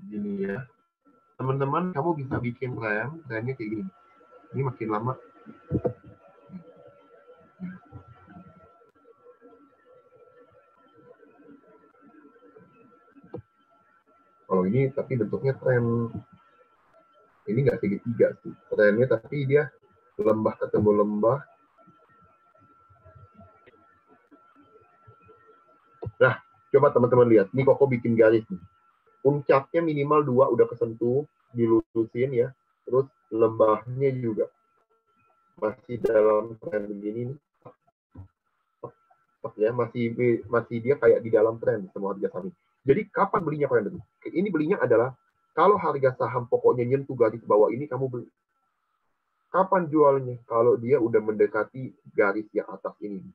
Speaker 1: Gini ya. Teman-teman, kamu bisa bikin trennya kayak gini. Ini makin lama. Oh, ini tapi bentuknya tren. Ini nggak segitiga sih. Trennya tapi dia lembah ketemu lembah. Nah, coba teman-teman lihat. Ini Koko bikin garis nih. Puncaknya minimal 2 udah kesentuh, dilurusin ya. Terus lembahnya juga masih dalam tren begini nih. Ya, masih dia kayak di dalam tren semua harga saham. Jadi kapan belinya kalian? Ini belinya adalah kalau harga saham pokoknya nyentuh garis bawah ini kamu beli. Kapan jualnya? Kalau dia udah mendekati garis yang atas ini.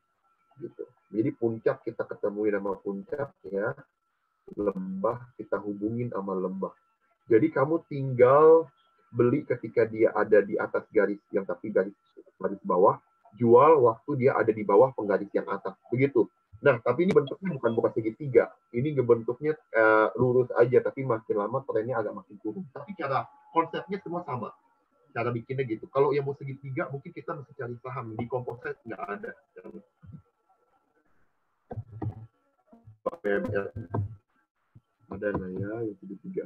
Speaker 1: Gitu. Jadi puncak kita ketemuin sama puncak ya. Lembah kita hubungin sama lembah. Jadi kamu tinggal beli ketika dia ada di atas garis yang tapi garis bawah, jual waktu dia ada di bawah penggaris yang atas. Begitu. Nah, tapi ini bentuknya bukan segitiga. Ini bentuknya lurus aja, tapi makin lama trennya agak makin turun. Tapi cara konsepnya semua sama. Cara bikinnya gitu. Kalau yang mau segitiga, mungkin kita mesti cari saham. Di composite nggak ada. Ada nggak ya yang segitiga?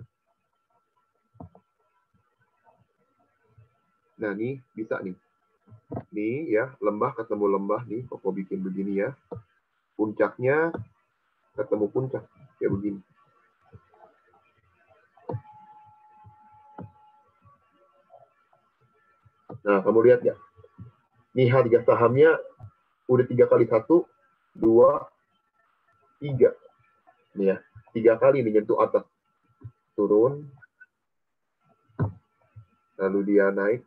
Speaker 1: Nah, nih bisa nih. Nih ya, lembah ketemu lembah nih. Koko bikin begini ya. Puncaknya ketemu puncak kayak begini. Nah, kamu lihat ya. Nih harga sahamnya udah 3 kali 1, 2, 3. Nih ya, 3 kali nih nyentuh atas. Turun. Lalu dia naik.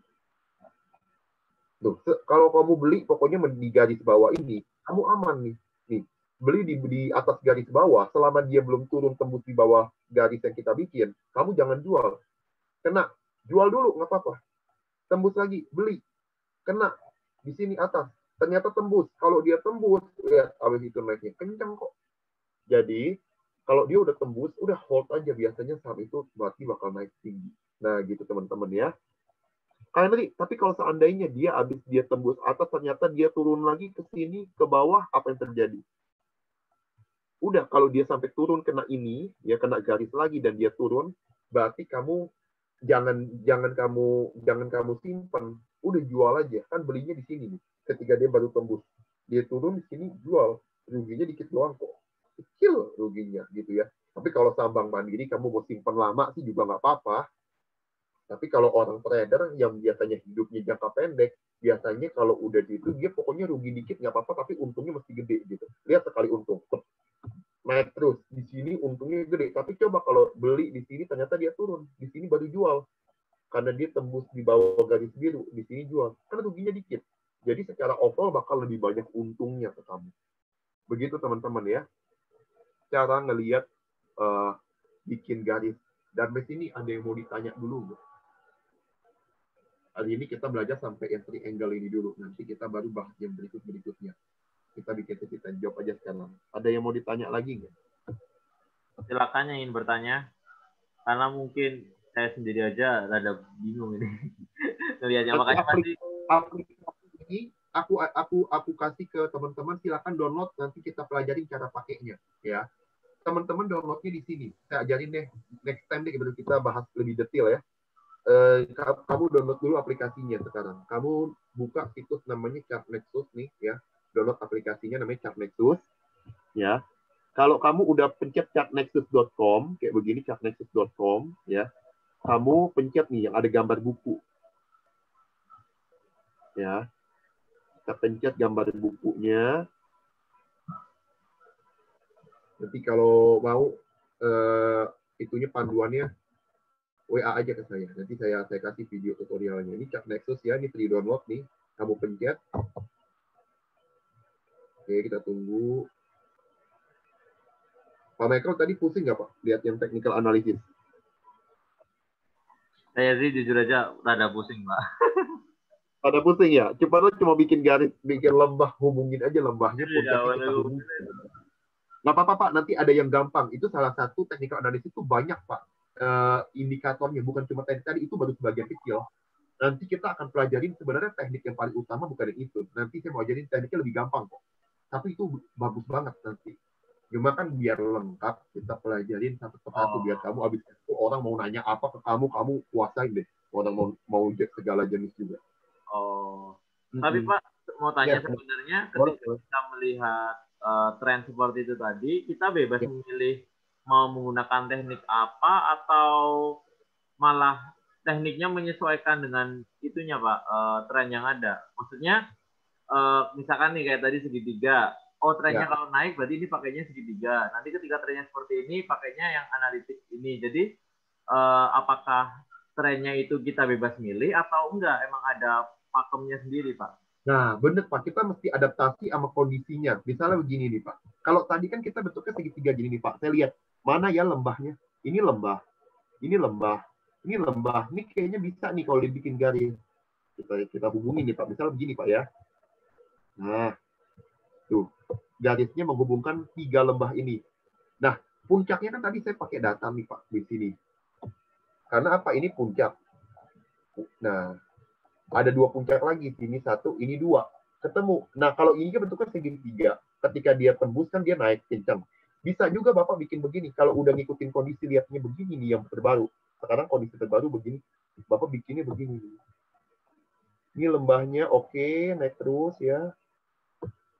Speaker 1: Tuh, kalau kamu beli pokoknya di garis bawah ini, kamu aman nih. Nih, beli di atas garis bawah, selama dia belum turun tembus di bawah garis yang kita bikin, kamu jangan jual. Kena, jual dulu, nggak apa-apa. Tembus lagi, beli. Kena, di sini atas. Ternyata tembus. Kalau dia tembus, lihat, abis itu naiknya kencang kok. Jadi, kalau dia udah tembus, udah hold aja. Biasanya saham itu berarti bakal naik tinggi. Nah, gitu teman-teman ya. Tapi kalau seandainya dia tembus atas, ternyata dia turun lagi ke sini, ke bawah, apa yang terjadi? Udah, kalau dia sampai turun kena ini, ya kena garis lagi dan dia turun, berarti kamu jangan kamu simpan, udah jual aja. Kan belinya di sini nih. Ketika dia baru tembus, dia turun di sini jual, ruginya dikit doang kok. Kecil ruginya gitu ya. Tapi kalau saham Bank Mandiri kamu mau simpan lama sih juga nggak apa-apa. Tapi kalau orang trader yang biasanya hidupnya jangka pendek, biasanya kalau udah di itu dia pokoknya rugi dikit nggak apa-apa, tapi untungnya mesti gede gitu. Lihat sekali untung, naik terus. Di sini untungnya gede. Tapi coba kalau beli di sini ternyata dia turun. Di sini baru jual. Karena dia tembus di bawah garis biru. Di sini jual. Kan ruginya dikit. Jadi secara overall bakal lebih banyak untungnya ke kamu. Begitu teman-teman ya. Cara ngelihat bikin garis. Dan di sini ada yang mau ditanya dulu. Hari ini kita belajar sampai yang triangle ini dulu. Nanti kita baru bahas yang berikutnya. Kita bikin sesi tanya jawab aja sekarang. Ada yang mau ditanya lagi nggak?
Speaker 3: Silakan yang ingin bertanya. Karena mungkin saya sendiri aja rada bingung ini. Ngelihatnya makanya pasti
Speaker 1: Aplikasi ini aku kasih ke teman-teman, silakan download, nanti kita pelajarin cara pakainya ya. Teman-teman downloadnya di sini. Saya ajarin deh next time deh baru kita bahas lebih detail ya. Kamu download dulu aplikasinya sekarang. Kamu buka situs namanya ChartNexus nih ya. Download aplikasinya namanya ChartNexus ya. Kalau kamu udah pencet chartnexus.com kayak begini chartnexus.com ya. Kamu pencet nih yang ada gambar buku. Ya. Kita pencet gambar bukunya. Nanti kalau mau itunya panduannya WA aja ke saya. Nanti saya kasih video tutorialnya. Ini ChartNexus ya, ini free download nih. Kamu pencet. Oke, kita tunggu. Pak Michael tadi pusing nggak Pak? Lihat yang technical analysis.
Speaker 3: saya sih jujur aja rada pusing, Pak.
Speaker 1: Ada pusing ya? Cuma bikin garis, bikin lembah, hubungin aja lembahnya. Puncaknya kita hubungin. Nggak apa-apa Pak, nanti ada yang gampang. Itu salah satu technical analysis itu banyak Pak. Indikatornya, bukan cuma tadi itu baru sebagian kecil. Nanti kita akan pelajarin sebenarnya teknik yang paling utama bukan yang itu. Nanti saya mau ajarin tekniknya lebih gampang kok. Tapi itu bagus banget nanti. Cuma kan biar lengkap, kita pelajarin satu persatu. Biar kamu abis itu orang mau nanya apa ke kamu kuasain deh. Orang mau segala jenis juga.
Speaker 3: Tapi Pak, mau tanya sebenarnya ketika kita melihat tren seperti itu tadi, kita bebas memilih mau menggunakan teknik apa atau malah tekniknya menyesuaikan dengan itunya Pak, tren yang ada. Maksudnya misalkan nih kayak tadi segitiga, trennya kalau naik berarti ini pakainya segitiga. Nanti ketika trennya seperti ini pakainya yang analitik ini. Jadi apakah trennya itu kita bebas milih atau enggak? Emang ada pakemnya sendiri Pak?
Speaker 1: Nah, bener Pak, kita mesti adaptasi sama kondisinya. Misalnya begini nih Pak. Kalau tadi kan kita bentuknya segitiga gini nih Pak. Saya lihat mana ya lembahnya. Ini lembah, ini lembah, ini lembah. Ini kayaknya bisa nih kalau dibikin garis. Kita hubungin nih Pak. Misalnya begini Pak ya. Nah, tuh garisnya menghubungkan 3 lembah ini. Nah, puncaknya kan tadi saya pakai data nih Pak di sini. Karena apa? Ini puncak. Nah, ada 2 puncak lagi. Sini 1, ini 2. Ketemu. Nah, kalau ini kan bentuknya segitiga. Ketika dia tembus kan dia naik kencang. Bisa juga Bapak bikin begini. Kalau udah ngikutin kondisi lihatnya begini nih yang terbaru. Sekarang kondisi terbaru begini. Bapak bikinnya begini. Ini lembahnya oke, naik terus ya.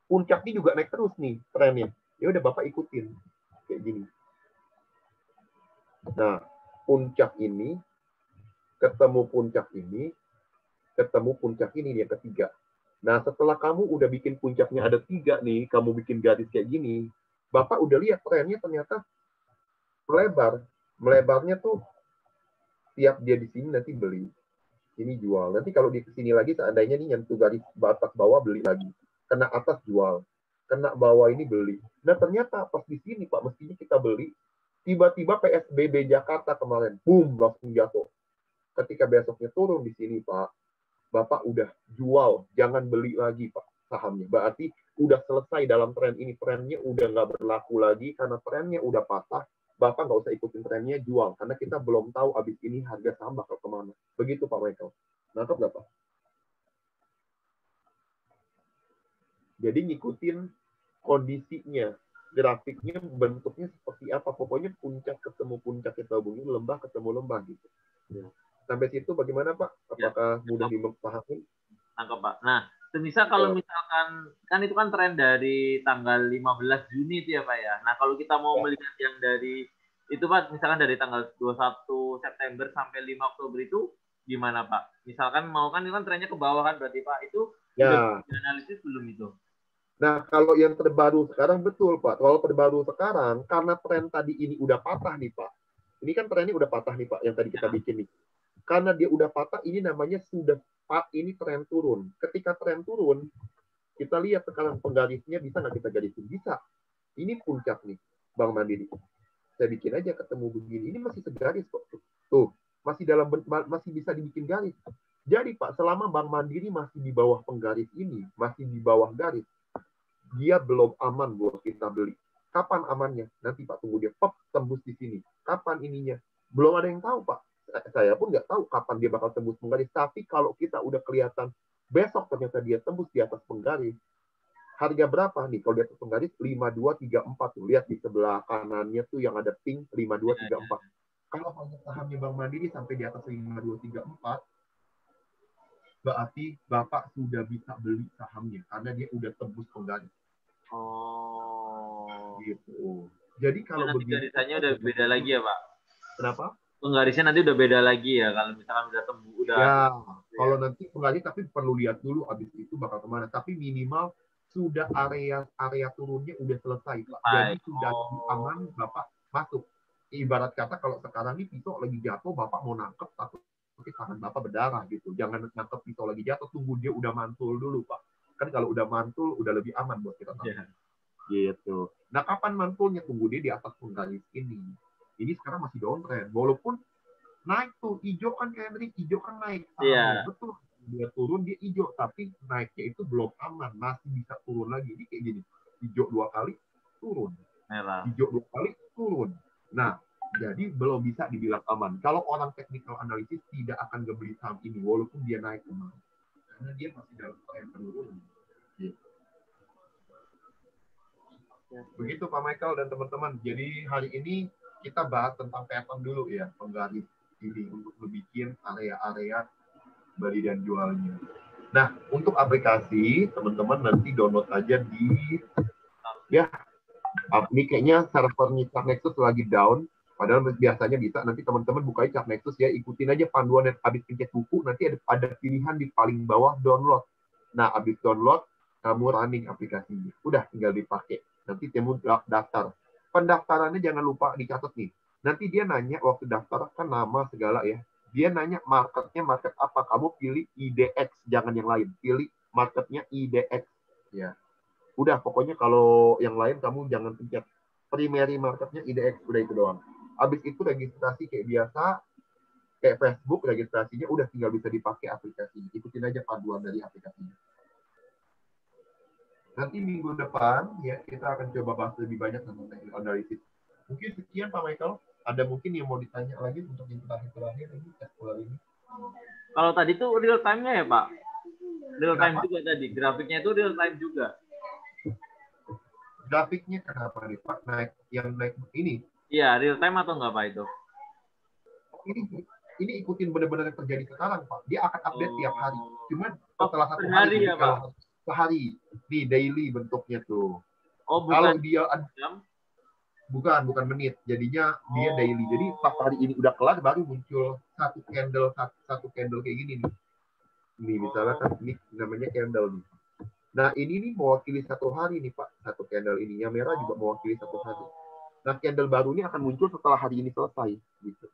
Speaker 1: Puncaknya juga naik terus nih trennya. Ya udah Bapak ikutin kayak gini. Nah, puncak ini ketemu puncak ini, ketemu puncak ini yang ketiga. Nah, setelah kamu udah bikin puncaknya ada 3 nih, kamu bikin garis kayak gini, Bapak udah lihat trennya ternyata melebar. Melebarnya tuh tiap dia di sini nanti beli. Ini jual. Nanti kalau di sini lagi seandainya nih nyentuh garis atas bawah beli lagi. Kena atas jual. Kena bawah ini beli. Nah, ternyata pas di sini Pak mestinya kita beli. Tiba-tiba PSBB Jakarta kemarin, boom, langsung jatuh. Ketika besoknya turun di sini Pak, Bapak udah jual, jangan beli lagi Pak sahamnya. Berarti udah selesai dalam tren ini. Trennya udah nggak berlaku lagi karena trennya udah patah. Bapak nggak usah ikutin trennya, jual. Karena kita belum tahu abis ini harga saham bakal kemana. Begitu Pak Michael. Nangkep nggak Pak? Jadi ngikutin kondisinya, grafiknya bentuknya seperti apa. Pokoknya puncak ketemu puncak kita hubungi, lembah ketemu lembah gitu. Ya. Sampai situ bagaimana Pak? Apakah mudah dipahami?
Speaker 3: Tangkap Pak. Nah, semisal kalau misalkan, kan itu kan tren dari tanggal 15 Juni itu ya Pak ya. Nah, kalau kita mau melihat yang dari, itu Pak, misalkan dari tanggal 21 September sampai 5 Oktober itu gimana Pak? Misalkan mau kan, itu kan trennya ke bawah kan berarti Pak, itu sudah dianalisis belum itu?
Speaker 1: Nah, kalau yang terbaru sekarang betul, Pak. Kalau terbaru sekarang, karena tren tadi ini udah patah nih, Pak. Ini kan trennya udah patah nih, Pak, yang tadi kita bikin nih. Karena dia udah patah, ini namanya sudah, Pak, ini tren turun. Ketika tren turun, kita lihat sekarang penggarisnya bisa nggak kita garisin? Bisa. Ini puncak nih, Bank Mandiri. Saya bikin aja ketemu begini. Ini masih segaris kok. Tuh, masih bisa dibikin garis. Jadi, Pak, selama Bank Mandiri masih di bawah penggaris ini, masih di bawah garis, dia belum aman buat kita beli. Kapan amannya? Nanti Pak tunggu dia tembus di sini. Kapan ininya? Belum ada yang tahu Pak. Saya pun nggak tahu kapan dia bakal tembus penggaris. Tapi kalau kita udah kelihatan besok ternyata dia tembus di atas penggaris, harga berapa nih? Kalau di atas penggaris 5234 tuh. Lihat di sebelah kanannya tuh yang ada pink 5234. Kalau sahamnya Bank Mandiri sampai di atas 5234, berarti Bapak sudah bisa beli sahamnya karena dia udah tembus penggaris.
Speaker 3: Oh.
Speaker 1: Gitu. Jadi kalau
Speaker 3: nanti
Speaker 1: begini,
Speaker 3: garisannya udah beda lagi ya, Pak?
Speaker 1: Kenapa?
Speaker 3: Penggarisnya nanti udah beda lagi ya kalau misalkan udah tembus udah.
Speaker 1: Ya, kalau nanti penggaris tapi perlu lihat dulu abis itu bakal kemana. Tapi minimal sudah area turunnya udah selesai, Pak. Jadi sudah lebih aman Bapak masuk. Ibarat kata kalau sekarang ini pisau lagi jatuh, Bapak mau nangkep takut tangan Bapak berdarah gitu. Jangan nangkep pisau lagi jatuh, tunggu dia udah mantul dulu, Pak. Kan kalau udah mantul udah lebih aman buat kita. Gitu. Nah, kapan mantulnya? Tunggu dia di atas penggaris ini. Ini sekarang masih downtrend. Walaupun naik tuh, hijau kan Henry, hijau kan naik.
Speaker 3: Iya.
Speaker 1: Betul. Dia turun, dia hijau. Tapi naiknya itu belum aman. Masih bisa turun lagi. Ini kayak gini. Hijau 2 kali, turun.
Speaker 3: Merah.
Speaker 1: Hijau 2 kali, turun. Nah, jadi belum bisa dibilang aman. Kalau orang technical analysis tidak akan ngebeli saham ini. Walaupun dia naik kemarin. Karena dia masih dalam tren penurunan. Gitu. Begitu Pak Michael dan teman-teman. Jadi hari ini kita bahas tentang pattern dulu ya, penggaris ini untuk membuat area-area beli dan jualnya. Nah, untuk aplikasi teman-teman nanti download aja di ya. Ini kayaknya servernya ChartNexus lagi down. Padahal biasanya bisa. Nanti teman-teman buka ChartNexus ya, ikutin aja panduan dan habis pencet buku nanti ada pilihan di paling bawah download. Nah, habis download kamu running aplikasinya. Udah tinggal dipakai. Nanti temu daftar. Pendaftarannya jangan lupa dicatat nih. Nanti dia nanya waktu daftar kan nama segala ya. Dia nanya marketnya market apa. Kamu pilih IDX, jangan yang lain. Pilih marketnya IDX. Ya. Udah pokoknya kalau yang lain kamu jangan pencet. Primary marketnya IDX, udah itu doang. Habis itu registrasi kayak biasa. Kayak Facebook registrasinya udah tinggal bisa dipakai aplikasinya. Ikutin aja panduan dari aplikasinya. Nanti minggu depan ya kita akan coba bahas lebih banyak tentang technical analysis. Mungkin sekian Pak Michael. Ada mungkin yang mau ditanya lagi untuk yang terakhir ini ini.
Speaker 3: Kalau tadi tuh real time-nya ya Pak? Real time juga tadi. Grafiknya itu real time juga.
Speaker 1: Grafiknya kenapa nih Pak? Yang naik ini?
Speaker 3: Iya, real time atau enggak Pak itu?
Speaker 1: Ini ikutin benar-benar yang terjadi sekarang Pak. Dia akan update tiap hari. Cuman setelah satu
Speaker 3: hari
Speaker 1: hari
Speaker 3: ya Pak?
Speaker 1: Sehari di daily bentuknya tuh.
Speaker 3: Oh, bukan
Speaker 1: kalau dia
Speaker 3: jam?
Speaker 1: bukan menit, jadinya dia daily. Jadi pas hari ini udah kelar baru muncul satu candle kayak gini nih. Ini misalnya kan ini namanya candle nih. Nah ini nih mewakili satu hari nih Pak, satu candle ini. Yang merah juga mewakili satu hari. Nah candle baru ini akan muncul setelah hari ini selesai. Gitu.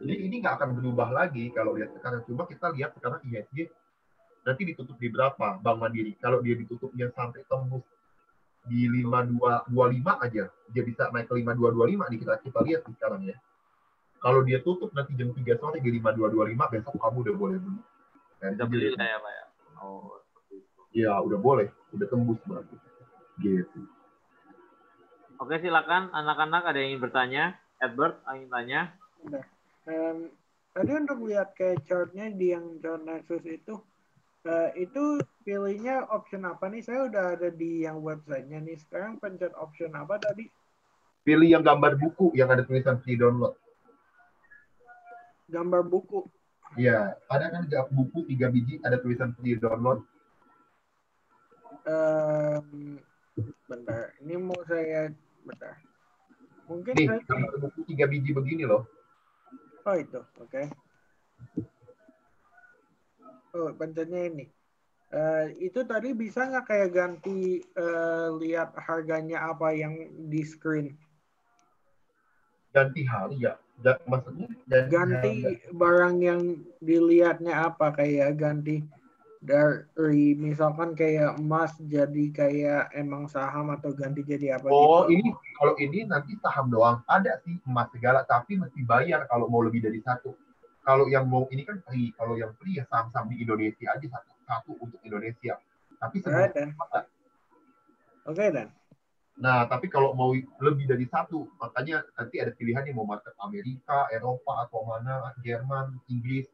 Speaker 1: Jadi ini nggak akan berubah lagi kalau lihat sekarang. Coba kita lihat sekarang IHSG nanti ditutup di berapa Bank Mandiri. Kalau dia ditutupnya sampai tembus di 5225 aja, dia bisa naik ke 5225 nih kita lihat sekarang ya. Kalau dia tutup nanti jam 3 sore di 5225, besok kamu udah boleh beli.
Speaker 3: Udah beli lah ya Pak ya.
Speaker 1: Ya udah boleh, udah tembus berarti. Gitu.
Speaker 3: Oke silakan anak-anak ada yang ingin bertanya. Edward ingin tanya.
Speaker 7: Tadi untuk lihat kayak chartnya di yang ChartNexus itu pilihnya option apa nih? Saya udah ada di yang websitenya nih. Sekarang pencet option apa tadi?
Speaker 1: Pilih yang gambar buku yang ada tulisan free download.
Speaker 7: Gambar buku.
Speaker 1: Iya, ada kan buku 3 biji ada tulisan free download.
Speaker 7: Bentar, ini mau saya bentar. Mungkin
Speaker 1: nih gambar buku 3 biji begini loh.
Speaker 7: Oh itu, oke. Oh, pencetnya ini. Itu tadi bisa nggak kayak ganti lihat harganya apa yang di screen?
Speaker 1: Ganti hari ya. Maksudnya
Speaker 7: Ganti barang yang dilihatnya apa, kayak ganti dari misalkan kayak emas jadi kayak emang saham atau ganti jadi apa
Speaker 1: Oh,
Speaker 7: gitu.
Speaker 1: ini kalau ini nanti saham doang. Ada sih emas segala, tapi mesti bayar kalau mau lebih dari satu. Kalau yang mau ini kan free. Kalau yang free ya saham-saham di Indonesia aja satu untuk Indonesia. Tapi semua
Speaker 7: Dan oke dan.
Speaker 1: Nah, tapi kalau mau lebih dari satu, makanya nanti ada pilihannya mau market Amerika, Eropa, atau mana, Jerman, Inggris.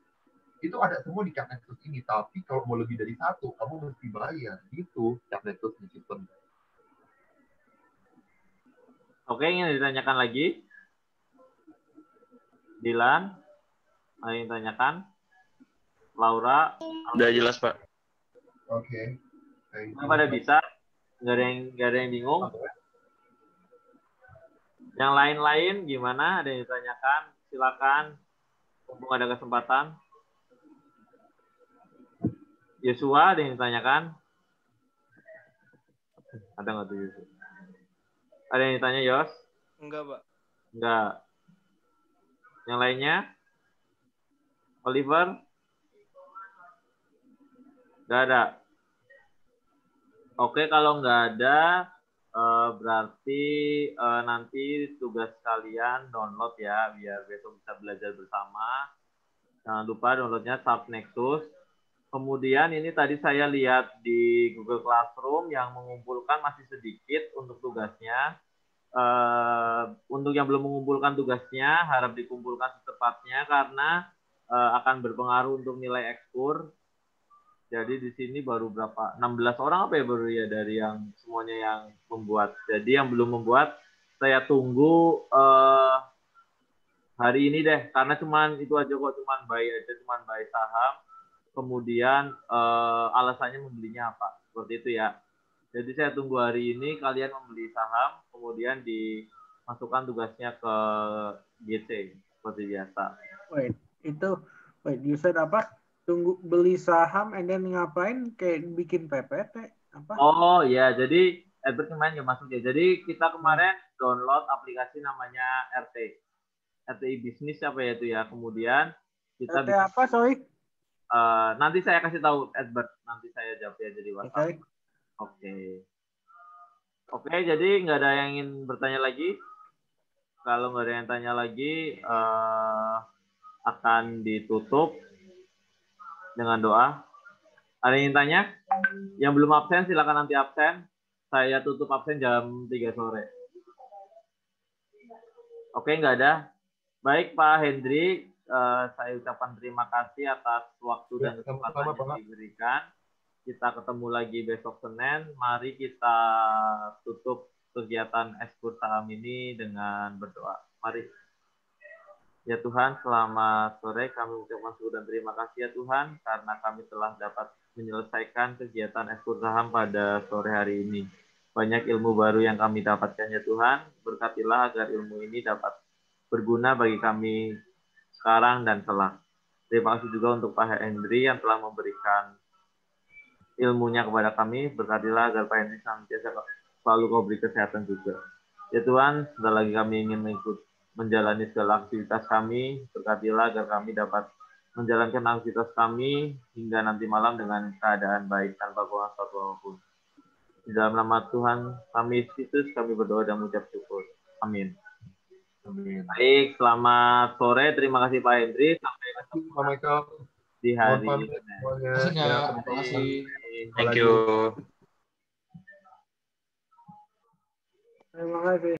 Speaker 1: Itu ada semua di Capnexus ini. Tapi kalau mau lebih dari satu, kamu mesti bayar. Gitu Capnexus di sistem.
Speaker 3: Oke, ingin ditanyakan lagi? Dilan, ada yang ditanyakan? Laura?
Speaker 8: Udah jelas, Pak.
Speaker 1: Oke.
Speaker 3: Pada bisa? Nggak ada yang bingung? Yang lain-lain gimana? Ada yang ditanyakan? Silakan. Mumpung ada kesempatan. Yosua, ada yang ditanyakan? Ada nggak tuh Yosua? Ada yang ditanya, Yos?
Speaker 8: Enggak, Pak.
Speaker 3: Enggak. Yang lainnya? Oliver? Nggak ada. Oke, kalau nggak ada, berarti nanti tugas kalian download ya, biar besok bisa belajar bersama. Jangan lupa downloadnya Sharp Nexus. Kemudian ini tadi saya lihat di Google Classroom yang mengumpulkan masih sedikit untuk tugasnya. Untuk yang belum mengumpulkan tugasnya, harap dikumpulkan secepatnya karena akan berpengaruh untuk nilai ekspor. Jadi di sini baru berapa? 16 orang apa ya baru ya dari yang semuanya yang membuat. Jadi yang belum membuat, saya tunggu hari ini deh. Karena cuman itu aja kok, cuman buy saham. Kemudian alasannya membelinya apa? Seperti itu ya. Jadi saya tunggu hari ini kalian membeli saham, kemudian dimasukkan tugasnya ke GC seperti biasa.
Speaker 7: Wait, you said apa? Tunggu beli saham and then ngapain? Kayak bikin PPT apa?
Speaker 3: Oh ya, jadi Edward kemarin nggak masuk ya. Jadi kita kemarin download aplikasi namanya RTI Bisnis apa ya itu ya. Kemudian kita
Speaker 7: RT apa, sorry?
Speaker 3: nanti saya kasih tahu Edward, nanti saya jawab ya jadi WhatsApp. Oke, jadi nggak ada yang ingin bertanya lagi. Kalau nggak ada yang tanya lagi, akan ditutup dengan doa. Ada yang ingin tanya? Yang belum absen, silakan nanti absen. Saya tutup absen jam 3 sore. Oke, nggak ada. Baik, Pak Hendri, saya ucapkan terima kasih atas waktu dan kesempatan yang diberikan. Kita ketemu lagi besok Senin. Mari kita tutup kegiatan ekspor saham ini dengan berdoa. Mari. Ya Tuhan, selamat sore. Kami ucapkan syukur dan terima kasih ya Tuhan, karena kami telah dapat menyelesaikan kegiatan ekspor saham pada sore hari ini. Banyak ilmu baru yang kami dapatkan ya Tuhan. Berkatilah agar ilmu ini dapat berguna bagi kami sekarang dan kelak. Terima kasih juga untuk Pak Hendri yang telah memberikan ilmunya kepada kami. Berkatilah agar Pak Hendri senantiasa selalu kau beri kesehatan juga. Ya Tuhan, sekali lagi kami ingin menjalani segala aktivitas kami. Berkatilah agar kami dapat menjalankan aktivitas kami hingga nanti malam dengan keadaan baik tanpa kurang satu apapun. Di dalam nama Tuhan kami Yesus, kami berdoa dan mengucap syukur. Amin. Baik, selamat sore. Terima kasih Pak Hendri. Sampai ketemu di hari ini.
Speaker 2: Terima kasih.
Speaker 8: Thank you.
Speaker 7: Terima kasih.